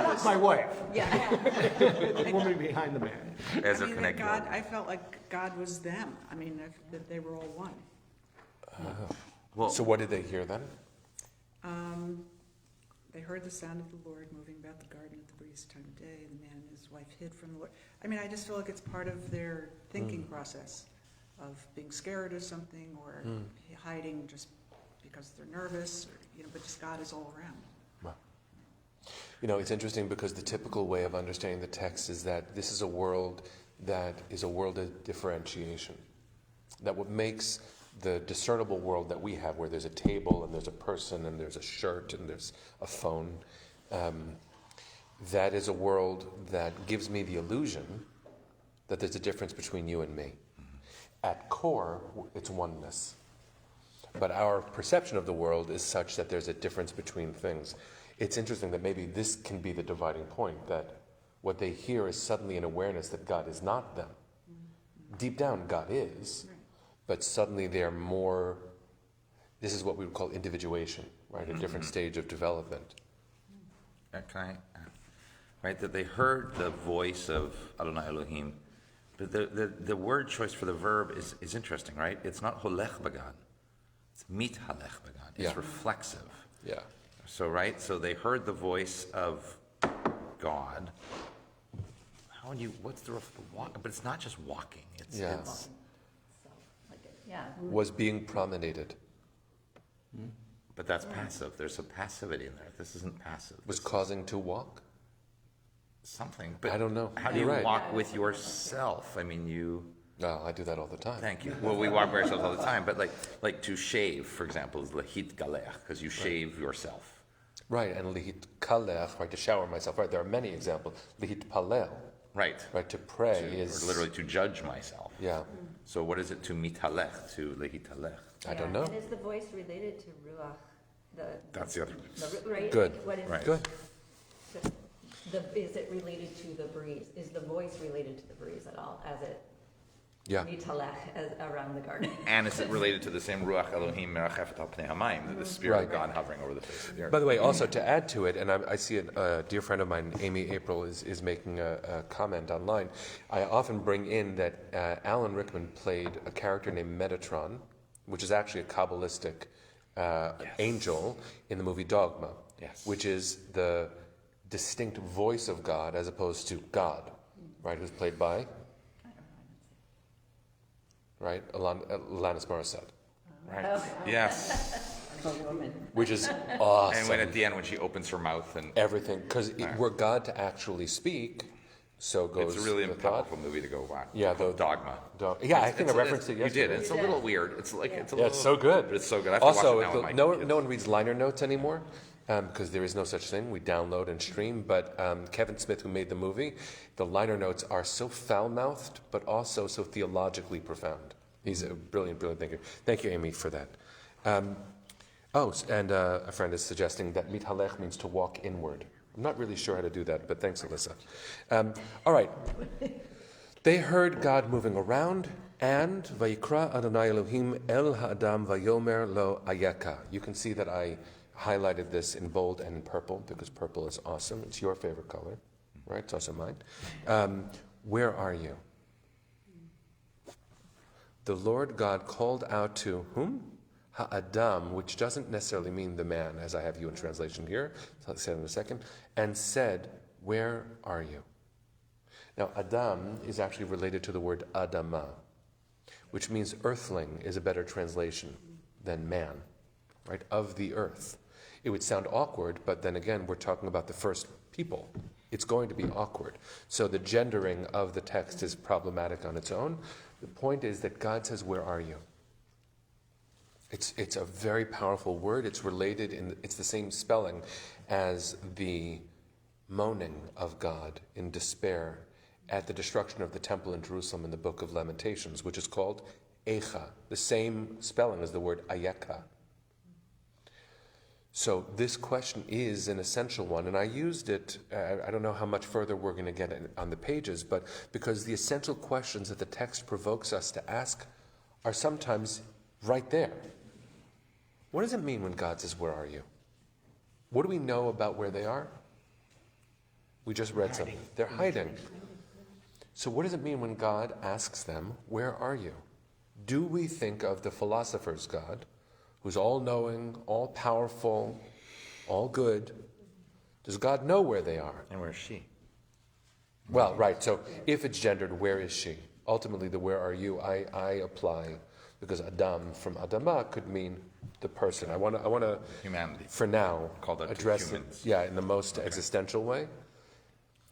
was, My wife. yeah. The woman behind the man. As I a mean, that connect. God, I felt like God was them. I mean, that they were all one. So what did they hear then? They heard the sound of the Lord moving about the garden at the breezy time of day. The man and his wife hid from the Lord. I mean, I just feel like it's part of their thinking process of being scared of something or hiding just because they're nervous, or, but just God is all around. Wow. It's interesting because the typical way of understanding the text is that this is a world that is a world of differentiation. That what makes the discernible world that we have, where there's a table and there's a person and there's a shirt and there's a phone, that is a world that gives me the illusion that there's a difference between you and me. At core, it's oneness. But our perception of the world is such that there's a difference between things. It's interesting that maybe this can be the dividing point, that what they hear is suddenly an awareness that God is not them. Deep down, God is, but suddenly they're more, this is what we would call individuation, right? A different stage of development. can I, right, that they heard the voice of Adonai Elohim, but the word choice for the verb is interesting, right? It's not holech bagad, it's mit halech bagad. It's reflexive. Yeah. So, right, so they heard the voice of God. How do you, what's the walk? But it's not just walking. It's So, like, yeah. Was being promenaded. but that's passive. There's some passivity in there. This isn't passive. Was This is causing to walk? something. But I don't know. How do You're you right. walk with yourself? I mean, you. No, I do that all the time. Thank you. Well, we walk by ourselves all the time, but like to shave, for example, is lahit galech, because you shave yourself. Right, and lihit kalech, right, to shower myself. Right, there are many examples. Lihit palel, Right. right, to pray Or is literally to judge myself. Yeah, So what is it to mitalech, to lehitalech? I don't know. And is the voice related to ruach? That's the other. Right? Good. Like, what is Right. Good. is it related to the breeze? Is the voice related to the breeze at all? As it Yeah. mitalech as around the garden? And is it related to the same ruach Elohim merachef al pnei hamayim, the spirit of Right. God hovering over the face of the earth? By the way, also to add to it, and I see a dear friend of mine, Amy April, is making a comment online. I often bring in that Alan Rickman played a character named Metatron, which is actually a Kabbalistic angel in the movie Dogma, Yes. which is the distinct voice of God as opposed to God, right? Who's played by, right, Alanis Morissette, Right. Yes. A woman. which is awesome. And when at the end, when she opens her mouth, and Everything, because were God to actually speak, so goes it's really a the thought. powerful movie to go watch. Yeah, Called the- Dogma. Yeah, I think I It's- referenced it You yesterday. did. It's a little weird. It's like it's a Yeah, little. it's so good. But it's so good. I have to watch Also, it now with my no kids. one reads liner notes anymore because there is no such thing. We download and stream. But Kevin Smith, who made the movie, the liner notes are so foul-mouthed, but also so theologically profound. He's a brilliant, brilliant thinker. Thank you, Amy, for that. And a friend is suggesting that mithalech means to walk inward. I'm not really sure how to do that, but thanks, Alyssa. All right. They heard God moving around, and Vayikra Adonai Elohim El Ha'adam Vayomer Lo Ayeka. You can see that I highlighted this in bold and in purple because purple is awesome. It's your favorite color, right? It's also mine. Where are you? The Lord God called out to whom? Ha'adam, which doesn't necessarily mean the man, as I have you in translation here. So I'll say it in a second. And said, where are you? Now, Adam is actually related to the word Adama, which means earthling is a better translation than man, right? Of the earth. It would sound awkward, but then again, we're talking about the first people. It's going to be awkward. So the gendering of the text is problematic on its own. The point is that God says, where are you? It's a very powerful word. It's related, it's the same spelling as the moaning of God in despair at the destruction of the temple in Jerusalem in the book of Lamentations, which is called Echa, the same spelling as the word Ayeka. So this question is an essential one, and I used it, I don't know how much further we're going to get on the pages, but because the essential questions that the text provokes us to ask are sometimes right there. What does it mean when God says, where are you? What do we know about where they are? We just read something. They're hiding. So what does it mean when God asks them, where are you? Do we think of the philosopher's God, who's all-knowing, all-powerful, all good? Does God know where they are? And where's she? Well, right, so if it's gendered, where is she? Ultimately, the where are you, I apply, because Adam from Adama could mean the person. I want to Humanity. for now, Called out to address it, humans. in the most existential way.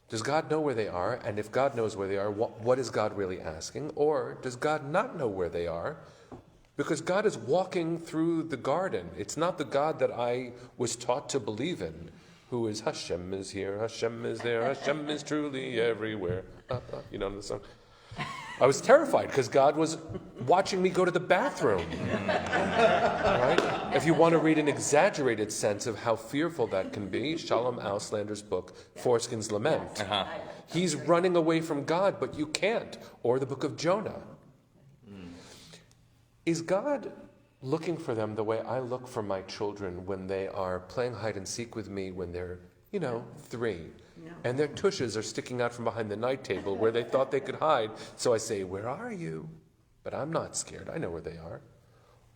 Does God know where they are? And if God knows where they are, what is God really asking? Or does God not know where they are? Because God is walking through the garden. It's not the God that I was taught to believe in, who is Hashem is here, Hashem is there, Hashem is truly everywhere. You know the song? I was terrified because God was watching me go to the bathroom. Right? If you want to read an exaggerated sense of how fearful that can be, Shalom Auslander's book, Foreskin's Lament. He's running away from God, but you can't. Or the book of Jonah. Is God looking for them the way I look for my children when they are playing hide and seek with me, when they're 3. No. And their tushes are sticking out from behind the night table where they thought they could hide. So I say, where are you? But I'm not scared. I know where they are.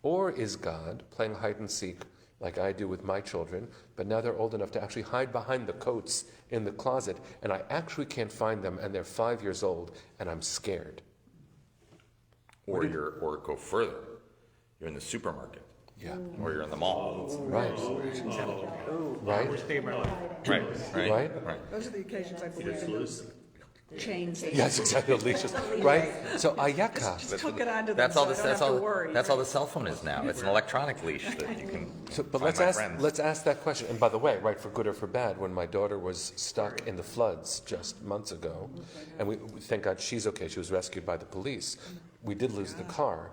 Or is God playing hide and seek like I do with my children, but now they're old enough to actually hide behind the coats in the closet, and I actually can't find them, and they're 5 years old, and I'm scared. Or go further. You're in the supermarket. Yeah. Or you're in the mall. Right. Right. Right. Those are the occasions I You just believe lose them. chains. Yes, exactly. Leashes. Right. So ayaka. Just hook it onto them That's so all I the don't have to worry. that's all the cell phone is now. It's an electronic leash that you can. But find my friends. let's ask that question. And by the way, right, for good or for bad, when my daughter was stuck in the floods just months ago, and we thank God she's okay. She was rescued by the police. We did lose the car.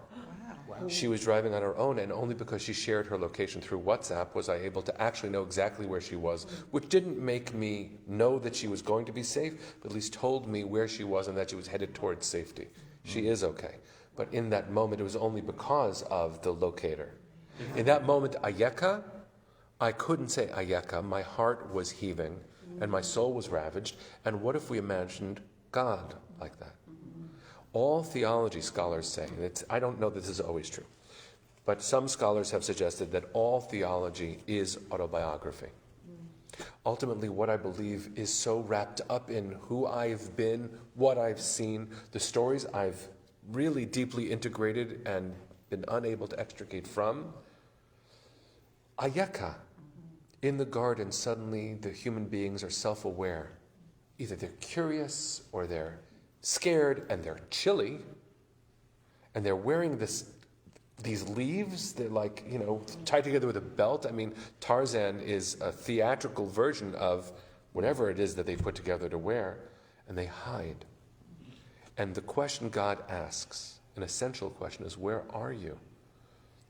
She was driving on her own, and only because she shared her location through WhatsApp was I able to actually know exactly where she was, which didn't make me know that she was going to be safe, but at least told me where she was and that she was headed towards safety. She is okay. But in that moment, it was only because of the locator. In that moment, ayeka, I couldn't say ayeka. My heart was heaving, and my soul was ravaged. And what if we imagined God like that? All theology scholars say, and I don't know that this is always true, but some scholars have suggested that all theology is autobiography. Ultimately, what I believe is so wrapped up in who I've been, what I've seen, the stories I've really deeply integrated and been unable to extricate from. Ayeka. In the garden, suddenly the human beings are self-aware. Either they're curious or they're scared, and they're chilly, and they're wearing these leaves. They're like, tied together with a belt. I mean, Tarzan is a theatrical version of whatever it is that they put together to wear, and they hide. And the question God asks, an essential question, is, where are you?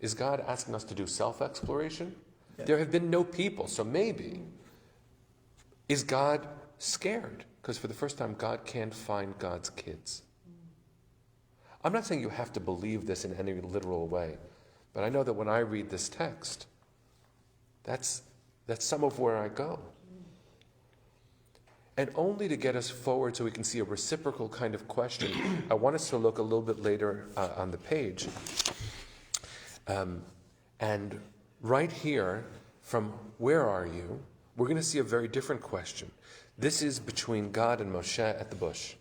Is God asking us to do self-exploration? Yes. There have been no people, so maybe. Is God scared? Because for the first time, God can't find God's kids. I'm not saying you have to believe this in any literal way, but I know that when I read this text, that's some of where I go. And only to get us forward so we can see a reciprocal kind of question, I want us to look a little bit later on the page. And right here, from where are you, we're going to see a very different question. This is between God and Moshe at the bush,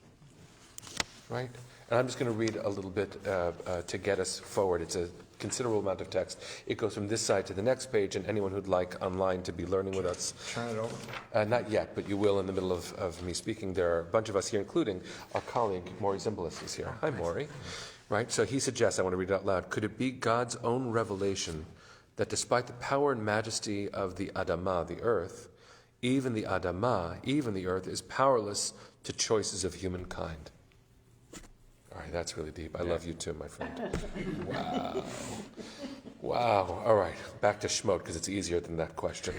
right? And I'm just going to read a little bit to get us forward. It's a considerable amount of text. It goes from this side to the next page, and anyone who'd like online to be learning with us. Turn it over. Not yet, but you will in the middle of me speaking. There are a bunch of us here, including our colleague, Maury Zimbalist is here. Hi, Maury. Right, so he suggests, I want to read it out loud, could it be God's own revelation that despite the power and majesty of the Adamah, the earth, even the Adamah, even the earth, is powerless to choices of humankind? All right, that's really deep. I love you too, my friend. Wow. Wow. All right, back to Shmot, because it's easier than that question.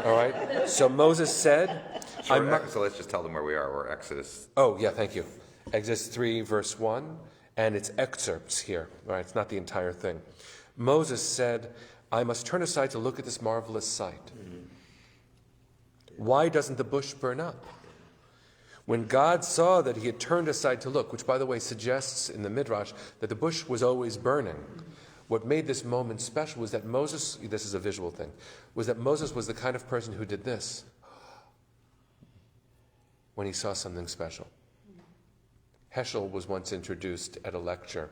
All right, so Moses said... So let's just tell them where we are. We're Exodus. Oh, yeah, thank you. Exodus 3, verse 1, and it's excerpts here. All right, it's not the entire thing. Moses said, I must turn aside to look at this marvelous sight. Why doesn't the bush burn up? When God saw that he had turned aside to look, which, by the way, suggests in the Midrash that the bush was always burning, what made this moment special was that Moses, this is a visual thing, was that Moses was the kind of person who did this when he saw something special. Heschel was once introduced at a lecture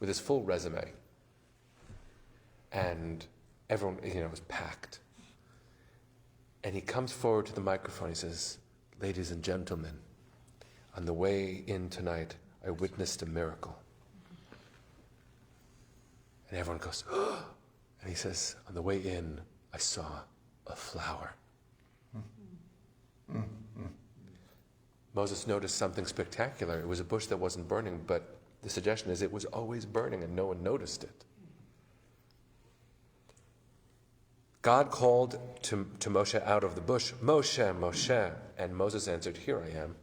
with his full resume, and everyone, was packed. And he comes forward to the microphone. He says, ladies and gentlemen, on the way in tonight, I witnessed a miracle. And everyone goes, oh! And he says, on the way in, I saw a flower. Moses noticed something spectacular. It was a bush that wasn't burning, but the suggestion is it was always burning and no one noticed it. God called to Moshe out of the bush, Moshe, Moshe, and Moses answered, here I am,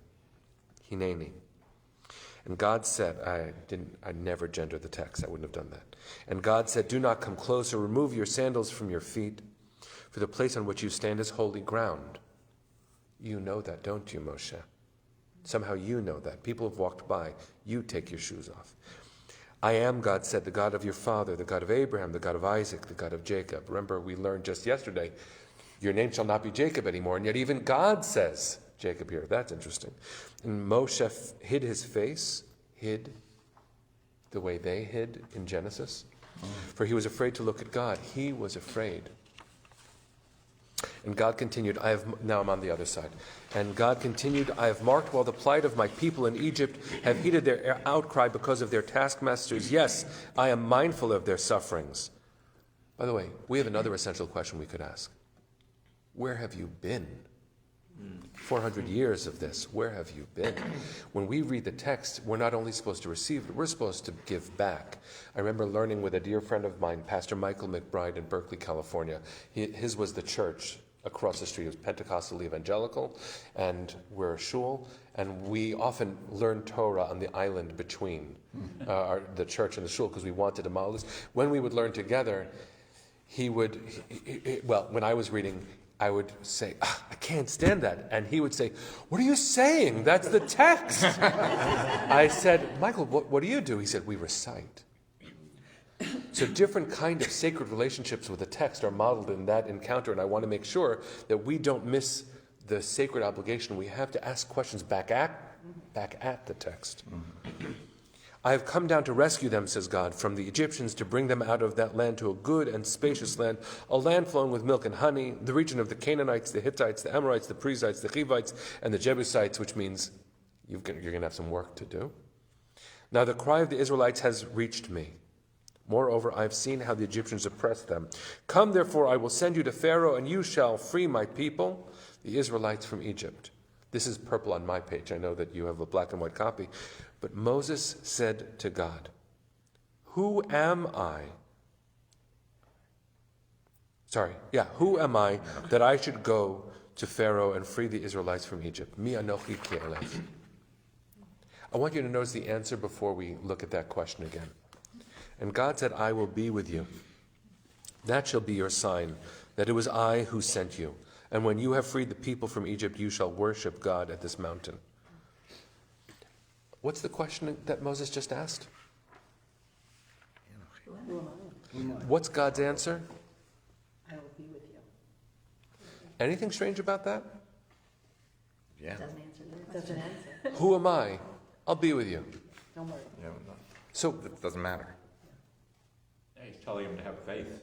Hineni. And God said, I never gendered the text, I wouldn't have done that. And God said, do not come closer, remove your sandals from your feet, for for the place on which you stand is holy ground. You know that, don't you, Moshe? Somehow you know that. People have walked by. You take your shoes off. I am, God said, the God of your father, the God of Abraham, the God of Isaac, the God of Jacob. Remember, we learned just yesterday, your name shall not be Jacob anymore, and yet even God says Jacob here. That's interesting. And Moshe hid his face, hid the way they hid in Genesis, for he was afraid to look at God. He was afraid. And God continued, now I'm on the other side. And God continued, I have marked while the plight of my people in Egypt have heeded their outcry because of their taskmasters. Yes, I am mindful of their sufferings. By the way, we have another essential question we could ask. Where have you been? 400 years of this, where have you been? When we read the text, we're not only supposed to receive, but we're supposed to give back. I remember learning with a dear friend of mine, Pastor Michael McBride in Berkeley, California. His was the church across the street. It was Pentecostal evangelical, and we're a shul, and we often learned Torah on the island between the church and the shul because we wanted to model this. When we would learn together, when I was reading, I would say, I can't stand that. And he would say, what are you saying? That's the text. I said, Michael, what do you do? He said, we recite. So different kind of sacred relationships with the text are modeled in that encounter, and I want to make sure that we don't miss the sacred obligation. We have to ask questions back at the text. I have come down to rescue them, says God, from the Egyptians, to bring them out of that land to a good and spacious land, a land flowing with milk and honey, the region of the Canaanites, the Hittites, the Amorites, the Perizzites, the Hivites, and the Jebusites, which means you're going to have some work to do. Now the cry of the Israelites has reached me. Moreover, I have seen how the Egyptians oppressed them. Come, therefore, I will send you to Pharaoh, and you shall free my people, the Israelites, from Egypt. This is purple on my page. I know that you have a black and white copy. But Moses said to God, who am I? Who am I that I should go to Pharaoh and free the Israelites from Egypt? Mi anochi ki elech. I want you to notice the answer before we look at that question again. And God said, I will be with you. That shall be your sign, that it was I who sent you. And when you have freed the people from Egypt, you shall worship God at this mountain. What's the question that Moses just asked? What's God's answer? I will be with you. Anything strange about that? Yeah. Doesn't answer. Who am I? I'll be with you. Don't worry. So It doesn't matter. Yeah, he's telling him to have faith,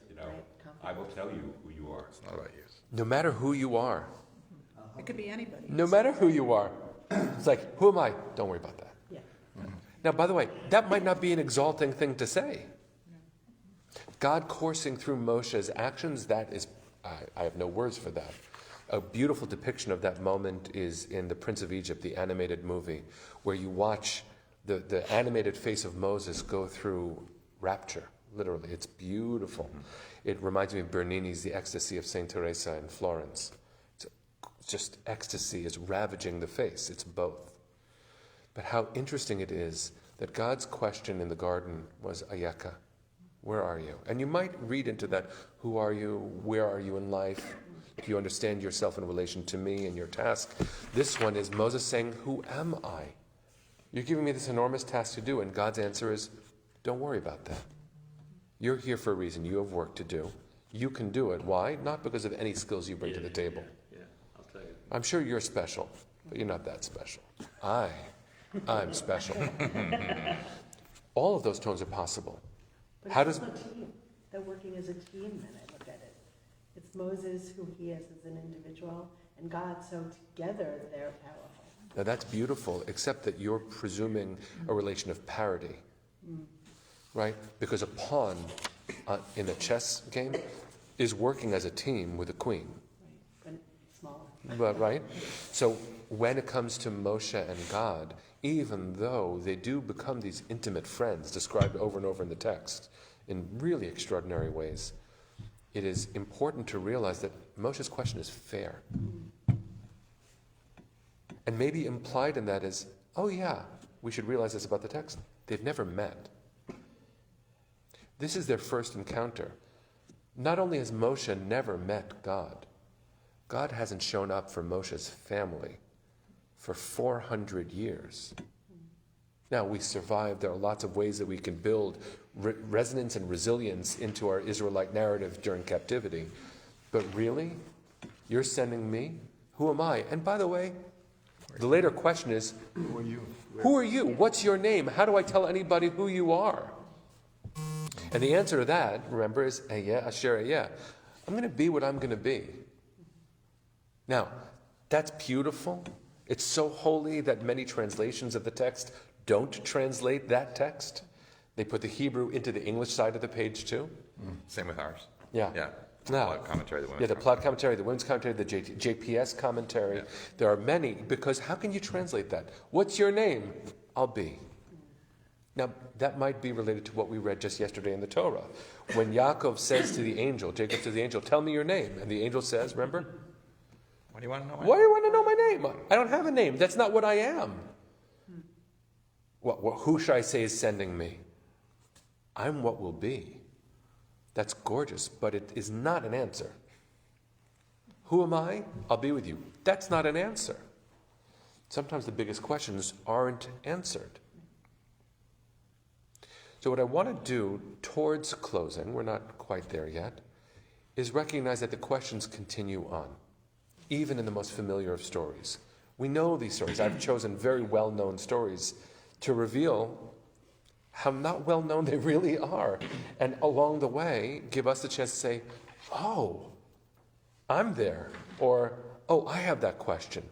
I will tell you who you are. It's not about you. no matter who you are, It could be anybody. no matter who you are, it's like, who am I? Don't worry about that. Yeah. Now, by the way, that might not be an exalting thing to say. God coursing through Moshe's actions, that is, I have no words for that. A beautiful depiction of that moment is in The Prince of Egypt, the animated movie, where you watch the animated face of Moses go through rapture, literally. It's beautiful. It reminds me of Bernini's The Ecstasy of St. Teresa in Florence. It's just ecstasy is ravaging the face. It's both. But how interesting it is that God's question in the garden was, Ayeka, where are you? And you might read into that, who are you? Where are you in life? Do you understand yourself in relation to me and your task? This one is Moses saying, who am I? You're giving me this enormous task to do, and God's answer is, don't worry about that. You're here for a reason. You have work to do. You can do it. Why? Not because of any skills you bring to the table. Yeah, I'll tell you. I'm sure you're special, but you're not that special. I'm special. All of those tones are possible. But How it's does... also a team. They're working as a team when I look at it. It's Moses, who he is as an individual, and God, so together they're powerful. Now that's beautiful, except that you're presuming a relation of parity, right? Because a pawn in a chess game is working as a team with a queen. Right, but smaller. But, right? So when it comes to Moshe and God, even though they do become these intimate friends described over and over in the text in really extraordinary ways, it is important to realize that Moshe's question is fair. And maybe implied in that is, oh yeah, we should realize this about the text. They've never met. This is their first encounter. Not only has Moshe never met God, God hasn't shown up for Moshe's family for 400 years. Now, we survived. There are lots of ways that we can build resonance and resilience into our Israelite narrative during captivity. But really? You're sending me? Who am I? And by the way, the later question is, Who are you? who are you? What's your name? How do I tell anybody who you are? And the answer to that, remember, is Ayeh Asher Ayeh. I'm going to be what I'm going to be. Now, that's beautiful. It's so holy that many translations of the text don't translate that text. They put the Hebrew into the English side of the page too. Same with ours. Yeah. Yeah. No. Plot commentary, the women's Yeah, the plot commentary, the women's commentary, the JPS commentary. Yeah. There are many, because how can you translate that? What's your name? I'll be. Now, that might be related to what we read just yesterday in the Torah. When Yaakov says to the angel, Jacob says to the angel, tell me your name. And the angel says, remember? Why do you want to know? Why do you want to know my name? I don't have a name. That's not what I am. Who should I say is sending me? I'm what will be. That's gorgeous, but it is not an answer. Who am I? I'll be with you. That's not an answer. Sometimes the biggest questions aren't answered. So what I want to do towards closing, we're not quite there yet, is recognize that the questions continue on, even in the most familiar of stories. We know these stories. I've chosen very well-known stories to reveal how not well-known they really are. And along the way, give us the chance to say, oh, I'm there. Or, oh, I have that question.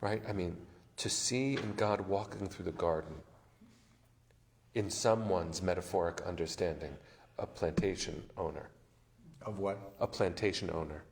Right? I mean, to see in God walking through the garden, in someone's metaphoric understanding, a plantation owner. Of what? A plantation owner.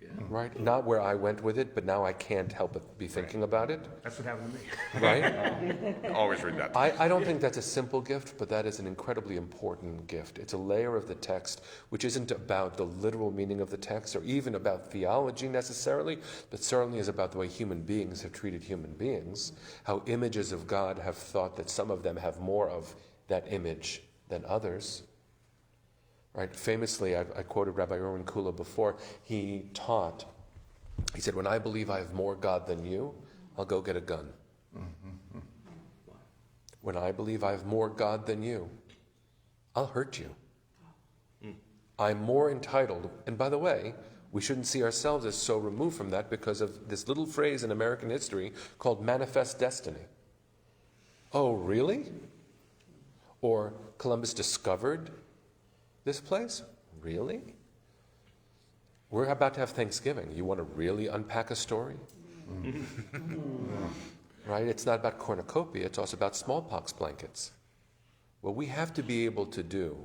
Yeah. Right? Not where I went with it, but now I can't help but be thinking about it. That's what happened to me. Right? Always read that. I don't think that's a simple gift, but that is an incredibly important gift. It's a layer of the text which isn't about the literal meaning of the text or even about theology necessarily, but certainly is about the way human beings have treated human beings, how images of God have thought that some of them have more of that image than others. Right? Famously, I quoted Rabbi Erwin Kula before. He taught, he said, when I believe I have more God than you, I'll go get a gun. When I believe I have more God than you, I'll hurt you. I'm more entitled. And by the way, we shouldn't see ourselves as so removed from that because of this little phrase in American history called manifest destiny. Oh, really? Or Columbus discovered this place? Really? We're about to have Thanksgiving. You want to really unpack a story? Right? It's not about cornucopia, it's also about smallpox blankets. What we have to be able to do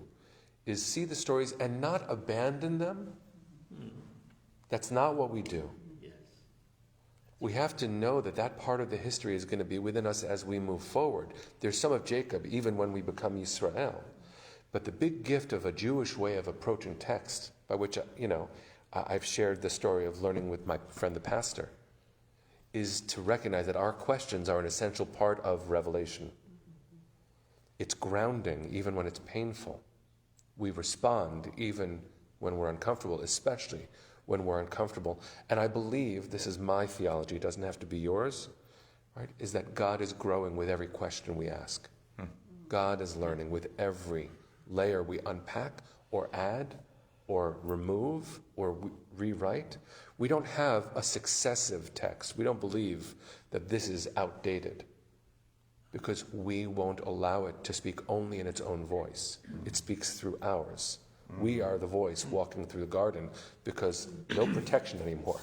is see the stories and not abandon them. That's not what we do. Yes. We have to know that that part of the history is going to be within us as we move forward. There's some of Jacob, even when we become Yisrael. But the big gift of a Jewish way of approaching text, by which, I've shared the story of learning with my friend the pastor, is to recognize that our questions are an essential part of revelation. It's grounding even when it's painful. We respond even when we're uncomfortable, especially when we're uncomfortable. And I believe, this is my theology, it doesn't have to be yours, right? Is that God is growing with every question we ask. God is learning with every layer we unpack or add or remove or rewrite. We don't have a successive text. We don't believe that this is outdated because we won't allow it to speak only in its own voice. It speaks through ours. We are the voice walking through the garden because no protection anymore.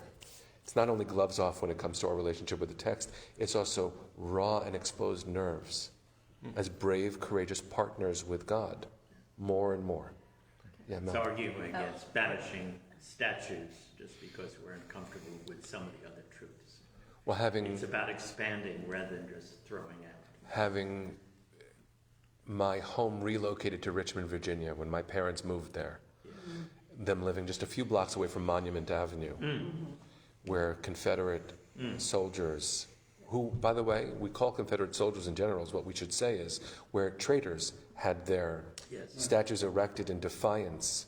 It's not only gloves off when it comes to our relationship with the text, it's also raw and exposed nerves as brave, courageous partners with God. More and more. Yeah, It's Mel. arguing against banishing statues just because we're uncomfortable with some of the other truths. Well, It's about expanding rather than just throwing out. having my home relocated to Richmond, Virginia, when my parents moved there, them living just a few blocks away from Monument Avenue, where Confederate soldiers, who, by the way, we call Confederate soldiers and generals, what we should say is where traitors had their Yes. statues erected in defiance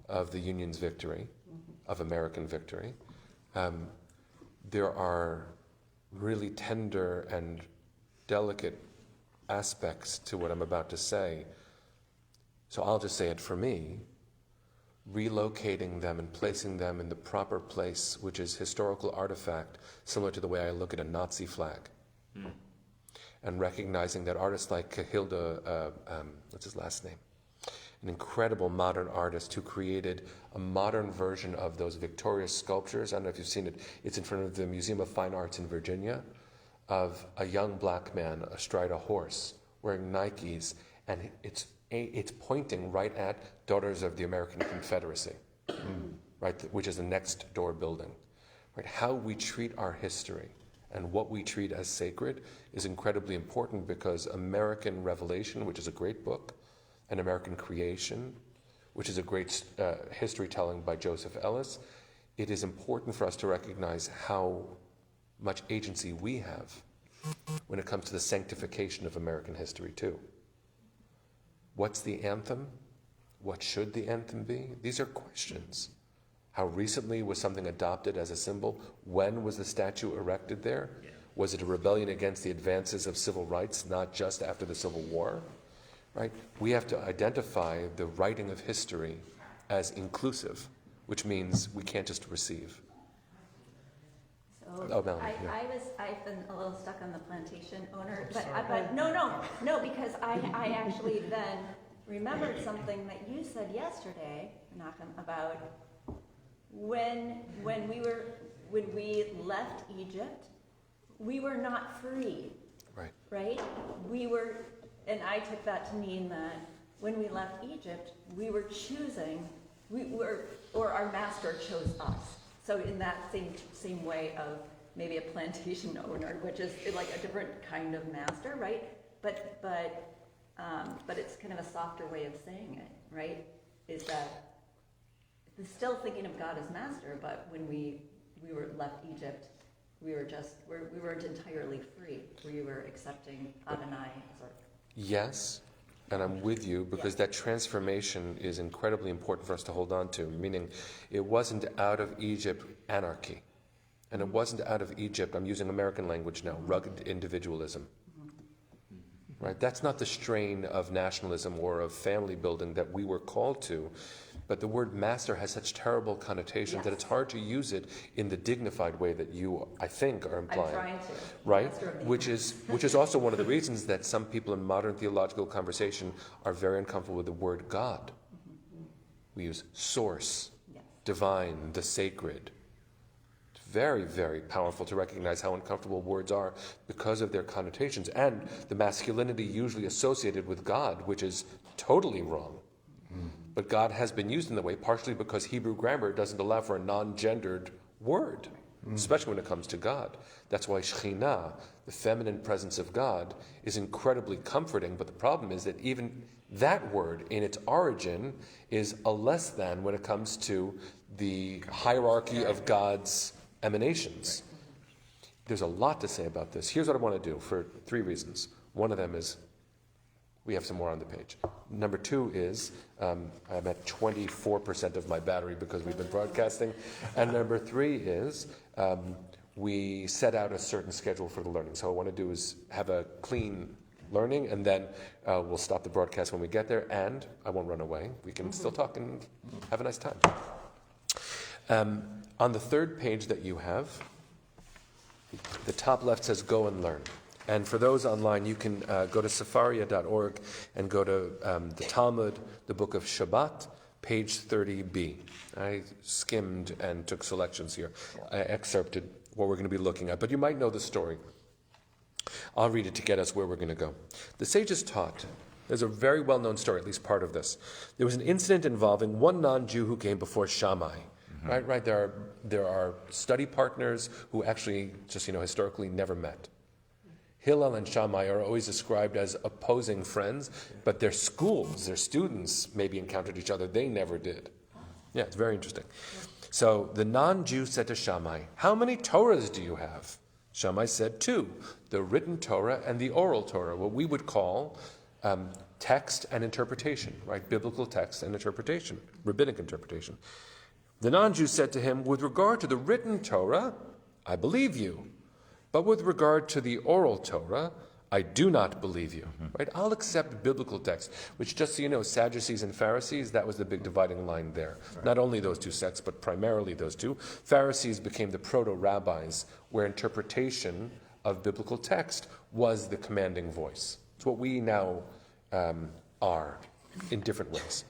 of the Union's victory, of American victory. There are really tender and delicate aspects to what I'm about to say. So I'll just say it for me. Relocating them and placing them in the proper place, which is historical artifact, similar to the way I look at a Nazi flag. And recognizing that artists like Hilda, what's his last name? An incredible modern artist who created a modern version of those victorious sculptures. I don't know if you've seen it. It's in front of the Museum of Fine Arts in Virginia, of a young black man astride a horse, wearing Nikes, and it's pointing right at Daughters of the American Confederacy, right, which is the next door building. Right, how we treat our history and what we treat as sacred is incredibly important, because American Revelation, which is a great book, and American Creation, which is a great history telling by Joseph Ellis, it is important for us to recognize how much agency we have when it comes to the sanctification of American history too. What's the anthem? What should the anthem be? These are questions. How recently was something adopted as a symbol? When was the statue erected there? Yeah. Was it a rebellion against the advances of civil rights, not just after the Civil War? Right? We have to identify the writing of history as inclusive, which means we can't just receive. So Melanie, I've been a little stuck on the plantation owner, but no, because I actually then remembered something that you said yesterday, Menachem, about when we left Egypt, we were not free. Right? We were, and I took that to mean that when we left Egypt, we were choosing, or our master chose us. So in that same way of maybe a plantation owner, which is like a different kind of master, right? But it's kind of a softer way of saying it, right? Is that still thinking of God as master, but when we were left Egypt, we weren't entirely free. We were accepting Adonai as our... Yes, and I'm with you, because that transformation is incredibly important for us to hold on to, meaning it wasn't out of Egypt anarchy, and it wasn't out of Egypt, I'm using American language now, rugged individualism. Right? That's not the strain of nationalism or of family building that we were called to, but the word master has such terrible connotations that it's hard to use it in the dignified way that you, I think, are implying. I'm trying to. Right? Which is also one of the reasons that some people in modern theological conversation are very uncomfortable with the word God. We use source, divine, the sacred. It's very, very powerful to recognize how uncomfortable words are because of their connotations and the masculinity usually associated with God, which is totally wrong. But God has been used in the way, partially because Hebrew grammar doesn't allow for a non-gendered word, especially when it comes to God. That's why Shekhinah, the feminine presence of God, is incredibly comforting. But the problem is that even that word, in its origin, is a less than when it comes to the hierarchy of God's emanations. There's a lot to say about this. Here's what I want to do for 3 reasons. One of them is we have some more on the page. Number 2 is I'm at 24% of my battery because we've been broadcasting. And number 3 is we set out a certain schedule for the learning. So what I want to do is have a clean learning, and then we'll stop the broadcast when we get there, and I won't run away. We can still talk and have a nice time. On the 3rd page that you have, the top left says go and learn. And for those online, you can go to safaria.org and go to the Talmud, the book of Shabbat, page 30b. I skimmed and took selections here. I excerpted what we're going to be looking at, but you might know the story. I'll read it to get us where we're going to go. The sages taught. There's a very well-known story, at least part of this. There was an incident involving one non-Jew who came before Shammai. Right. There are study partners who actually just historically never met. Hillel and Shammai are always described as opposing friends, but their schools, their students maybe encountered each other. They never did. Yeah, it's very interesting. So the non-Jew said to Shammai, "How many Torahs do you have?" Shammai said, 2, the written Torah and the oral Torah, what we would call text and interpretation, right? Biblical text and interpretation, rabbinic interpretation. The non-Jew said to him, with regard to the written Torah, I believe you. But with regard to the oral Torah, I do not believe you. Right? I'll accept biblical text, which, just so you know, Sadducees and Pharisees, that was the big dividing line there. Right. Not only those two sects, but primarily those two. Pharisees became the proto-rabbis, where interpretation of biblical text was the commanding voice. It's what we now are in different ways.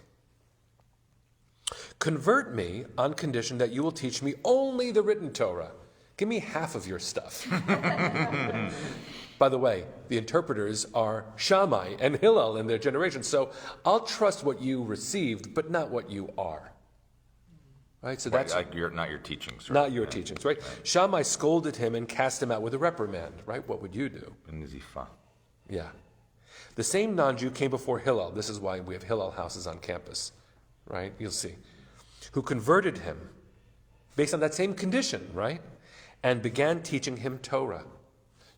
Convert me on condition that you will teach me only the written Torah. Give me half of your stuff. By the way, the interpreters are Shammai and Hillel in their generation, so I'll trust what you received, but not what you are. Right? So that's not your teachings. Right? Not your teachings, right? Shammai scolded him and cast him out with a reprimand, right? What would you do? Yeah. The same non-Jew came before Hillel. This is why we have Hillel houses on campus, right? You'll see. Who converted him based on that same condition, right? And began teaching him Torah.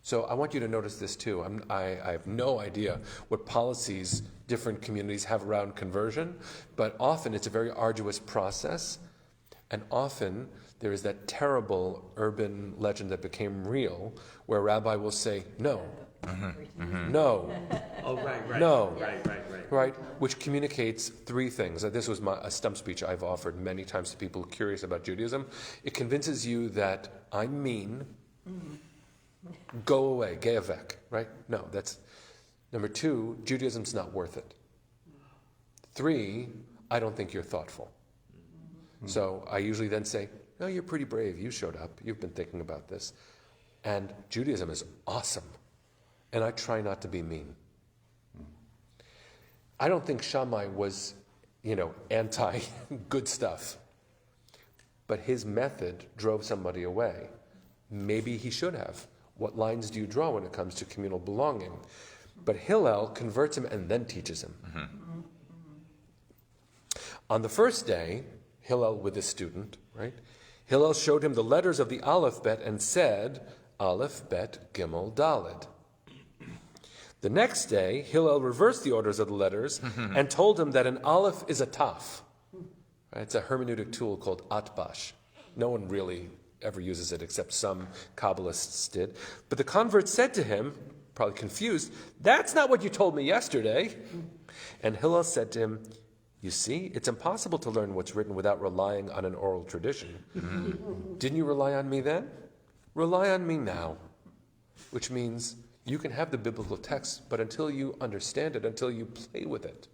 So I want you to notice this too. I have no idea what policies different communities have around conversion, but often it's a very arduous process, and often there is that terrible urban legend that became real, where a rabbi will say, no, no, Oh, right. no, Right. which communicates three things. This was a stump speech I've offered many times to people curious about Judaism. It convinces you that I'm mean, go away, geh avek, right? No, that's number two. Judaism's not worth it. Three, I don't think you're thoughtful. So I usually then say, no, you're pretty brave. You showed up. You've been thinking about this. And Judaism is awesome. And I try not to be mean. I don't think Shammai was, anti-good stuff. But his method drove somebody away. Maybe he should have. What lines do you draw when it comes to communal belonging? But Hillel converts him and then teaches him. On the first day, Hillel with his student, right? Hillel showed him the letters of the Aleph Bet and said, Aleph Bet Gimel Daled. The next day, Hillel reversed the orders of the letters and told him that an Aleph is a Taf. Right? It's a hermeneutic tool called Atbash. No one really ever uses it except some Kabbalists did. But the convert said to him, probably confused, that's not what you told me yesterday. And Hillel said to him, you see, it's impossible to learn what's written without relying on an oral tradition. Didn't you rely on me then? Rely on me now. Which means you can have the biblical text, but until you understand it, until you play with it,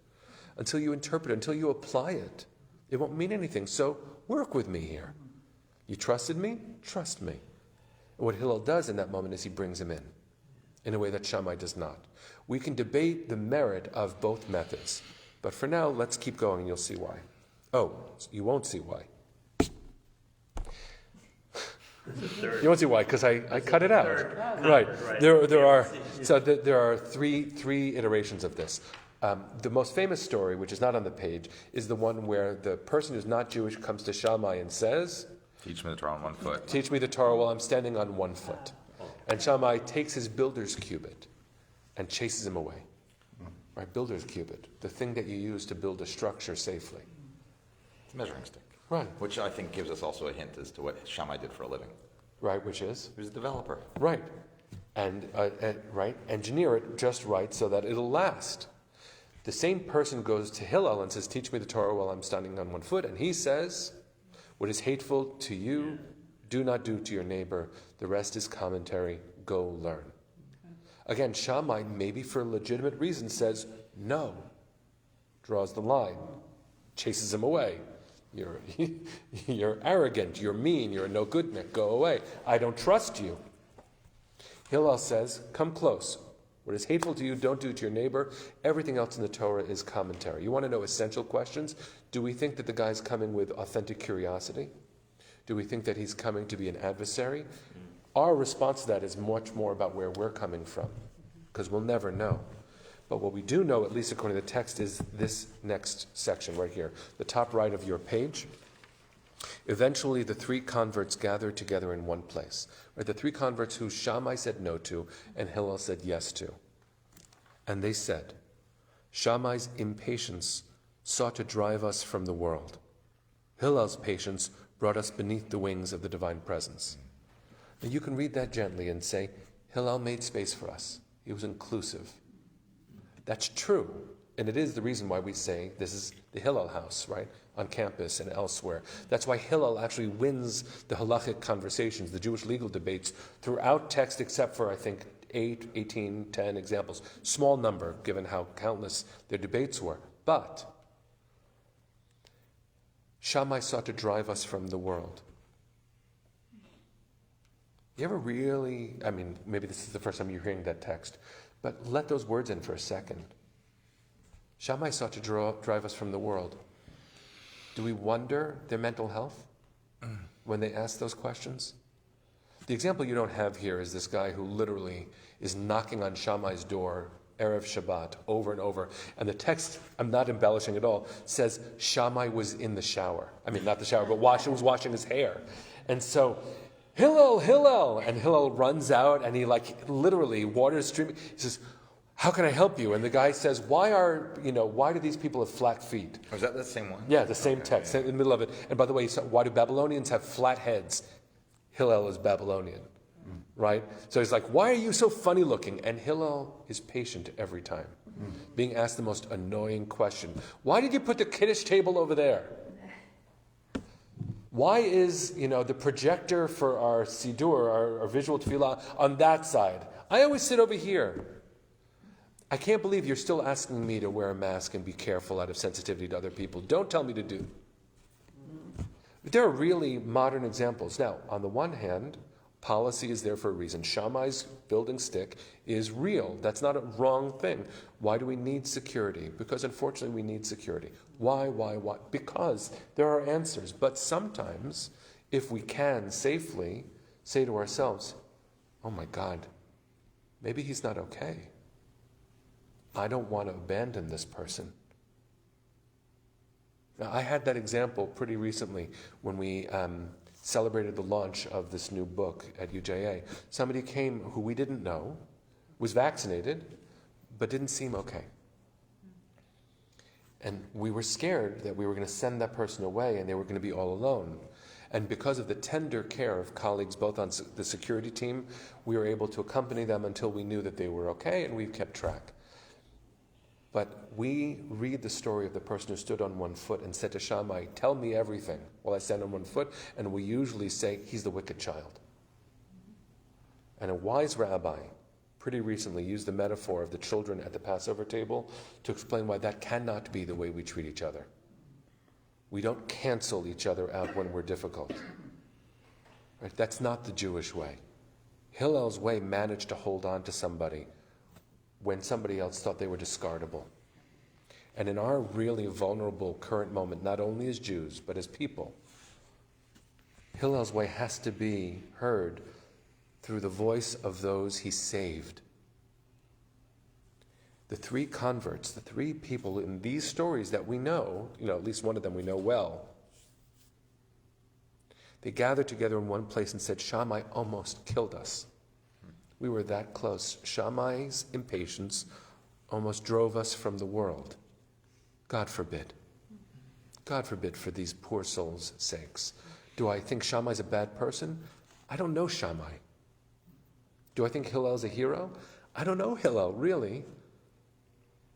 until you interpret it, until you apply it, it won't mean anything. So work with me here. You trusted me? Trust me. And what Hillel does in that moment is he brings him in a way that Shammai does not. We can debate the merit of both methods. But for now, let's keep going and you'll see why. Oh, you won't see why. You won't see why, because I cut it out. Right. There are three iterations of this. The most famous story, which is not on the page, is the one where the person who's not Jewish comes to Shammai and says, teach me the Torah on 1 foot. Teach me the Torah while I'm standing on 1 foot. And Shammai takes his builder's cubit and chases him away. Right, builder's cubit, the thing that you use to build a structure safely. It's a measuring stick. Right. Which I think gives us also a hint as to what Shammai did for a living. Right, which is? He was a developer. Right. And engineer it just right so that it'll last. The same person goes to Hillel and says, teach me the Torah while I'm standing on 1 foot. And he says, what is hateful to you, do not do to your neighbor. The rest is commentary. Go learn. Again, Shammai, maybe for a legitimate reason, says no, draws the line, chases him away. You're arrogant, you're mean, you're a no-goodnik, go away. I don't trust you. Hillel says, come close. What is hateful to you, don't do to your neighbor. Everything else in the Torah is commentary. You want to know essential questions? Do we think that the guy's coming with authentic curiosity? Do we think that he's coming to be an adversary? Our response to that is much more about where we're coming from, because we'll never know. But what we do know, at least according to the text, is this next section right here, the top right of your page. Eventually, the 3 converts gathered together in one place. Right? The 3 converts who Shammai said no to and Hillel said yes to. And they said, Shammai's impatience sought to drive us from the world. Hillel's patience brought us beneath the wings of the divine presence. Now you can read that gently and say, Hillel made space for us. He was inclusive. That's true. And it is the reason why we say this is the Hillel house, right? On campus and elsewhere. That's why Hillel actually wins the halachic conversations, the Jewish legal debates, throughout text except for, I think, 8, 18, 10 examples. Small number, given how countless their debates were. But Shammai sought to drive us from the world. You ever really, I mean, maybe this is the first time you're hearing that text, but let those words in for a second. Shammai sought to drive us from the world. Do we wonder their mental health when they ask those questions? The example you don't have here is this guy who literally is knocking on Shammai's door Erev Shabbat over and over. And the text, I'm not embellishing at all, says Shammai was in the shower. I mean, not the shower, but was washing his hair. And so, Hillel, Hillel! And Hillel runs out and he literally, water is streaming. He says, how can I help you? And the guy says, why do these people have flat feet? Was that the same one? Yeah, the same text, in the middle of it. And by the way, why do Babylonians have flat heads? Hillel is Babylonian, right? So he's like, why are you so funny looking? And Hillel is patient every time, being asked the most annoying question. Why did you put the Kiddush table over there? Why is, the projector for our Siddur, our visual tefillah, on that side? I always sit over here. I can't believe you're still asking me to wear a mask and be careful out of sensitivity to other people. Don't tell me to do. There are really modern examples. Now, on the one hand, policy is there for a reason. Shammai's building stick is real. That's not a wrong thing. Why do we need security? Because unfortunately we need security. Why? Because there are answers. But sometimes, if we can safely say to ourselves, oh my God, maybe he's not okay. I don't want to abandon this person. Now, I had that example pretty recently when we celebrated the launch of this new book at UJA. Somebody came who we didn't know, was vaccinated, but didn't seem okay. And we were scared that we were going to send that person away and they were going to be all alone. And because of the tender care of colleagues both on the security team, we were able to accompany them until we knew that they were okay, and we've kept track. But we read the story of the person who stood on one foot and said to Shammai, tell me everything while I stand on one foot, and we usually say, he's the wicked child. And a wise rabbi pretty recently used the metaphor of the children at the Passover table to explain why that cannot be the way we treat each other. We don't cancel each other out when we're difficult. Right? That's not the Jewish way. Hillel's way managed to hold on to somebody when somebody else thought they were discardable. And in our really vulnerable current moment, not only as Jews, but as people, Hillel's way has to be heard through the voice of those he saved. The 3 converts, the 3 people in these stories that we know, at least one of them we know well, they gathered together in one place and said, Shammai almost killed us. We were that close. Shammai's impatience almost drove us from the world. God forbid. God forbid for these poor souls' sakes. Do I think Shammai's a bad person? I don't know Shammai. Do I think Hillel's a hero? I don't know Hillel, really.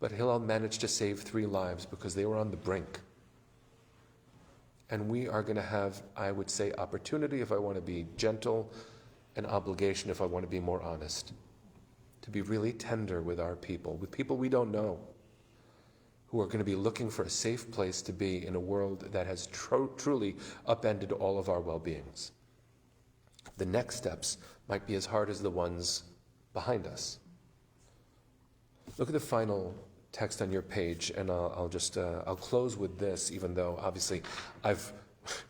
But Hillel managed to save 3 lives because they were on the brink. And we are going to have, I would say, opportunity, if I want to be gentle, an obligation, if I want to be more honest, to be really tender with our people, with people we don't know, who are going to be looking for a safe place to be in a world that has truly upended all of our well-beings. The next steps might be as hard as the ones behind us. Look at the final text on your page, and I'll close with this, even though obviously I've,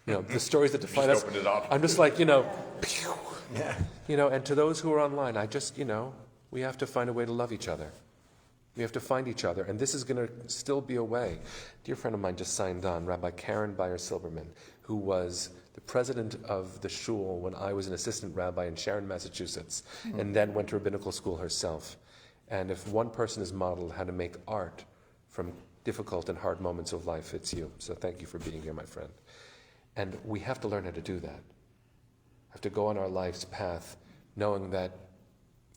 the stories that define us. Opened it up. I'm just like, pew. Yeah. And to those who are online, we have to find a way to love each other. We have to find each other, and this is going to still be a way. A dear friend of mine just signed on, Rabbi Karen Beyer-Silberman, who was the president of the shul when I was an assistant rabbi in Sharon, Massachusetts, and then went to rabbinical school herself. And if one person has modeled how to make art from difficult and hard moments of life, it's you. So thank you for being here, my friend. And we have to learn how to do that. Have to go on our life's path knowing that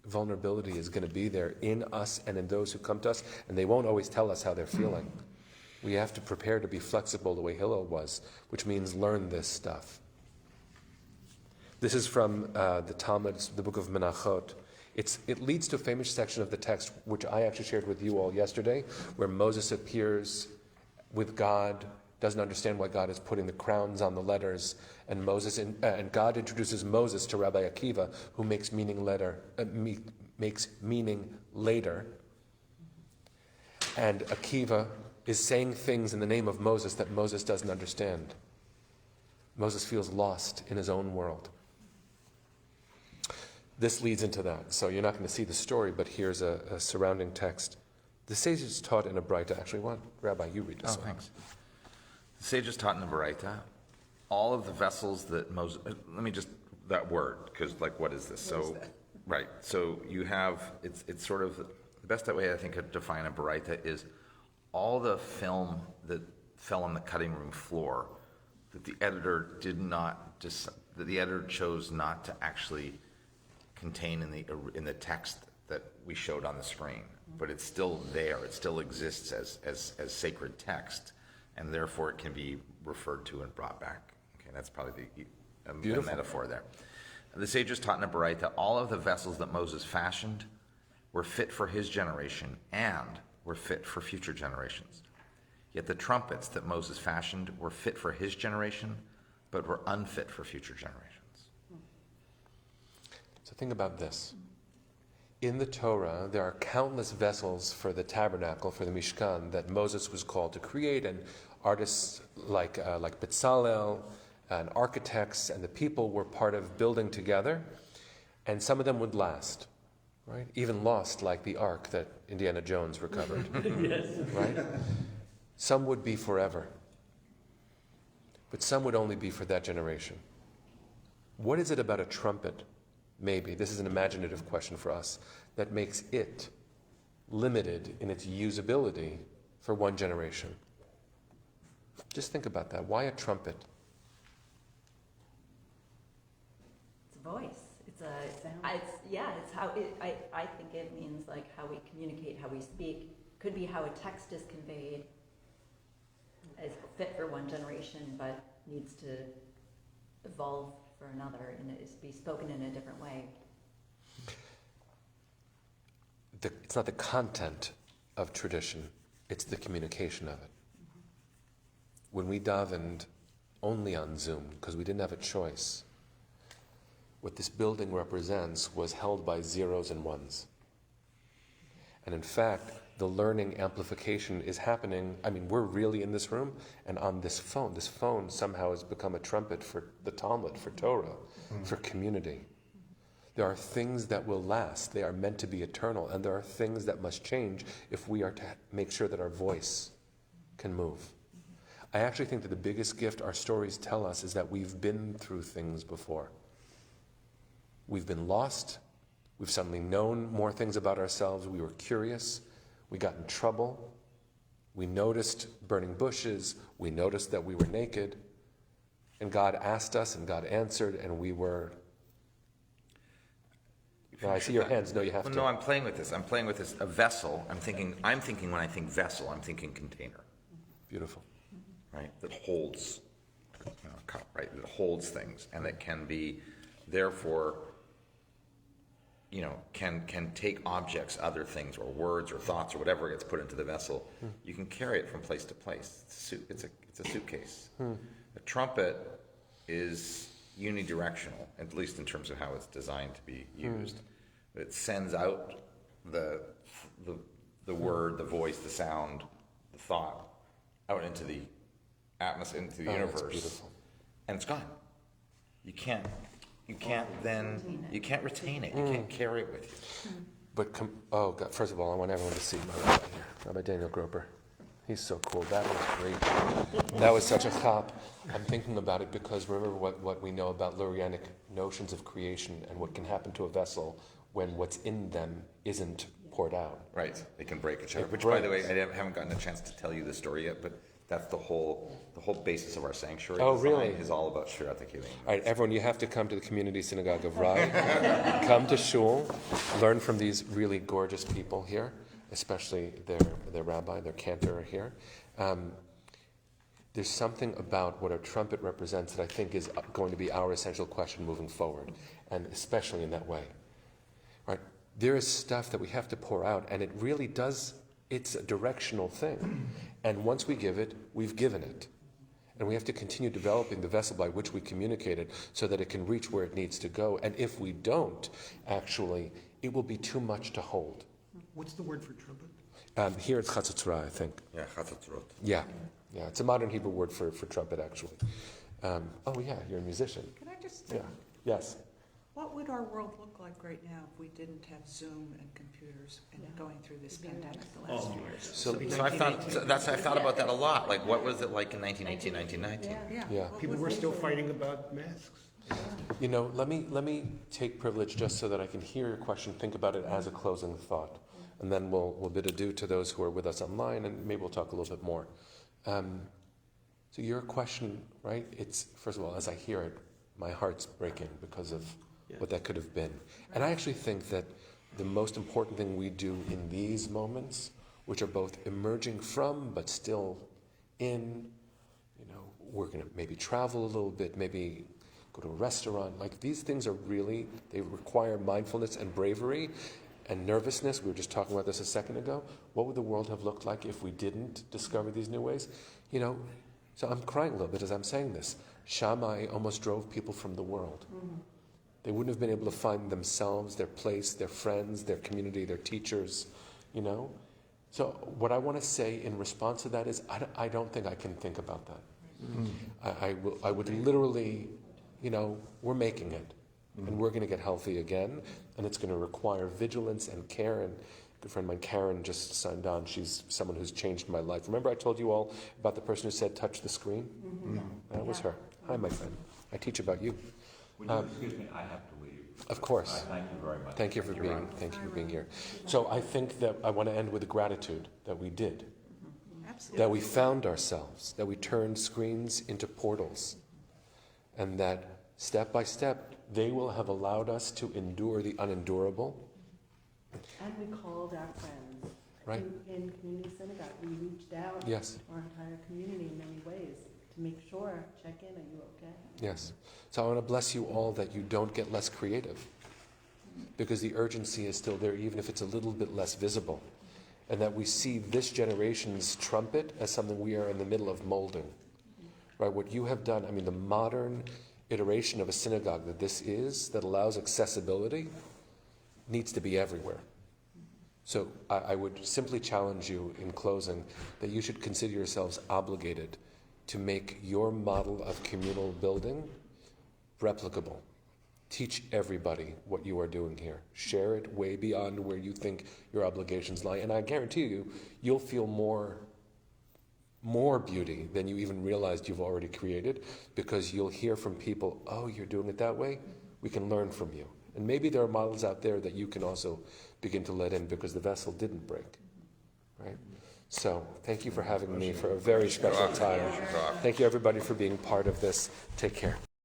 vulnerability is going to be there in us and in those who come to us, and they won't always tell us how they're feeling. We have to prepare to be flexible the way Hillel was, which means learn this stuff. This is from the Talmud, the book of Menachot. It leads to a famous section of the text, which I actually shared with you all yesterday, where Moses appears with God, doesn't understand why God is putting the crowns on the letters, and God introduces Moses to Rabbi Akiva, who makes meaning later. And Akiva is saying things in the name of Moses that Moses doesn't understand. Moses feels lost in his own world. This leads into that. So you're not going to see the story, but here's a surrounding text. The sages taught in a Braita. Actually, Rabbi, you read this one. Thanks. The sages taught in the Braita, all of the vessels that Moses, let me just, that word, because what is this? Right, so you have, it's sort of, the best way I think to define a Braita is all the film that fell on the cutting room floor that the editor that the editor chose not to actually contain in the text that we showed on the screen, but it's still there. It still exists as sacred text, and therefore it can be referred to and brought back. Okay, that's probably the metaphor there. The sages taught in a Baraita, all of the vessels that Moses fashioned were fit for his generation and were fit for future generations. Yet the trumpets that Moses fashioned were fit for his generation, but were unfit for future generations. So think about this. In the Torah, there are countless vessels for the tabernacle, for the Mishkan, that Moses was called to create, and artists like Bezalel and architects and the people were part of building together, and some of them would last, right? Even lost, like the ark that Indiana Jones recovered. Yes. Right? Some would be forever, but some would only be for that generation. What is it about a trumpet? Maybe, this is an imaginative question for us, that makes it limited in its usability for one generation. Just think about that. Why a trumpet? It's a voice. It's how I think it means like how we communicate, how we speak. Could be how a text is conveyed, is fit for one generation, but needs to evolve for another, and it is be spoken in a different way. It's not the content of tradition, it's the communication of it. When we davened only on Zoom, because we didn't have a choice, what this building represents was held by zeros and ones. And in fact, the learning amplification is happening. I mean, we're really in this room, and on this phone somehow has become a trumpet for the Talmud, for Torah, for community. There are things that will last. They are meant to be eternal, and there are things that must change if we are to make sure that our voice can move. I actually think that the biggest gift our stories tell us is that we've been through things before. We've been lost. We've suddenly known more things about ourselves. We were curious. We got in trouble. We noticed burning bushes. We noticed that we were naked. And God asked us, and God answered, and we were... No, I see your hands. No, you have to. No, I'm playing with this. A vessel. I'm thinking when I think vessel, I'm thinking container. Beautiful. Right? That holds, a cup, right? That holds things, and that can be, therefore, can take objects, other things, or words, or thoughts, or whatever gets put into the vessel. You can carry it from place to place. It's a suitcase. A trumpet is unidirectional, at least in terms of how it's designed to be used. It sends out the word, the voice, the sound, the thought out into the atmosphere, into the universe, and it's gone. You can't retain it. You can't carry it with you. But God, first of all, I want everyone to see my rabbi here, Rabbi Daniel Groper. He's so cool. That was great. That was such a cop. I'm thinking about it because remember what we know about Lurianic notions of creation and what can happen to a vessel when what's in them isn't poured out. Right, they can break each other, It which, by the way, breaks. I haven't gotten a chance to tell you the story yet, but that's the whole basis of our sanctuary. Oh, design really? Is all about Shirat HaKelim. All right, everyone, you have to come to the Community Synagogue of Rye. Come to shul, learn from these really gorgeous people here, especially their rabbi, their cantor are here. There's something about what a trumpet represents that I think is going to be our essential question moving forward, and especially in that way. Right? There is stuff that we have to pour out, and it really does, it's a directional thing. And once we give it, we've given it. And we have to continue developing the vessel by which we communicate it so that it can reach where it needs to go. And if we don't, actually, it will be too much to hold. What's the word for trumpet? Here it's chatzatzra, I think. Yeah, Chatzatzrot. Yeah, it's a modern Hebrew word for trumpet, actually. Oh yeah, you're a musician. Can I just, Yeah, yes. what would our world look like right now if we didn't have Zoom and computers and going through this pandemic the last few years? So I've thought about that a lot. Like, what was it like in 1918, 1919? Yeah. What People would were we still do? fighting about masks. You know, let me take privilege just so that I can hear your question, think about it as a closing thought. And then we'll bid adieu to those who are with us online, and maybe we'll talk a little bit more. So your question, right? It's, first of all, as I hear it, my heart's breaking because of what that could have been. And I actually think that the most important thing we do in these moments, which are both emerging from but still in, we're going to maybe travel a little bit, maybe go to a restaurant. Like, these things are really, they require mindfulness and bravery and nervousness. We were just talking about this a second ago. What would the world have looked like if we didn't discover these new ways? So I'm crying a little bit as I'm saying this. Shammai almost drove people from the world. They wouldn't have been able to find themselves, their place, their friends, their community, their teachers, So what I want to say in response to that is I don't think I can think about that. I would literally, we're making it. And we're going to get healthy again. And it's going to require vigilance and care. And a good friend of mine, Karen, just signed on. She's someone who's changed my life. Remember I told you all about the person who said, touch the screen? That was her. Hi, my friend. I teach about you. Would you excuse me? I have to leave. Of course. Thank you very much. Thank you for being here. So I think that I want to end with gratitude that we did. Absolutely. That we found ourselves, that we turned screens into portals, and that step by step, they will have allowed us to endure the unendurable. And we called our friends. Right. In Community Synagogue, we reached out Yes. to our entire community in many ways to make sure, check in, are you okay? Yes. So I want to bless you all that you don't get less creative, because the urgency is still there, even if it's a little bit less visible. And that we see this generation's trumpet as something we are in the middle of molding. Right? What you have done, the modern iteration of a synagogue that this is, that allows accessibility, needs to be everywhere. So I would simply challenge you in closing that you should consider yourselves obligated to make your model of communal building replicable. Teach everybody what you are doing here. Share it way beyond where you think your obligations lie. And I guarantee you, you'll feel more beauty than you even realized you've already created, because you'll hear from people, oh, you're doing it that way? We can learn from you. And maybe there are models out there that you can also begin to let in, because the vessel didn't break. Right? So thank you for having me for a very special time. Thank you, everybody, for being part of this. Take care.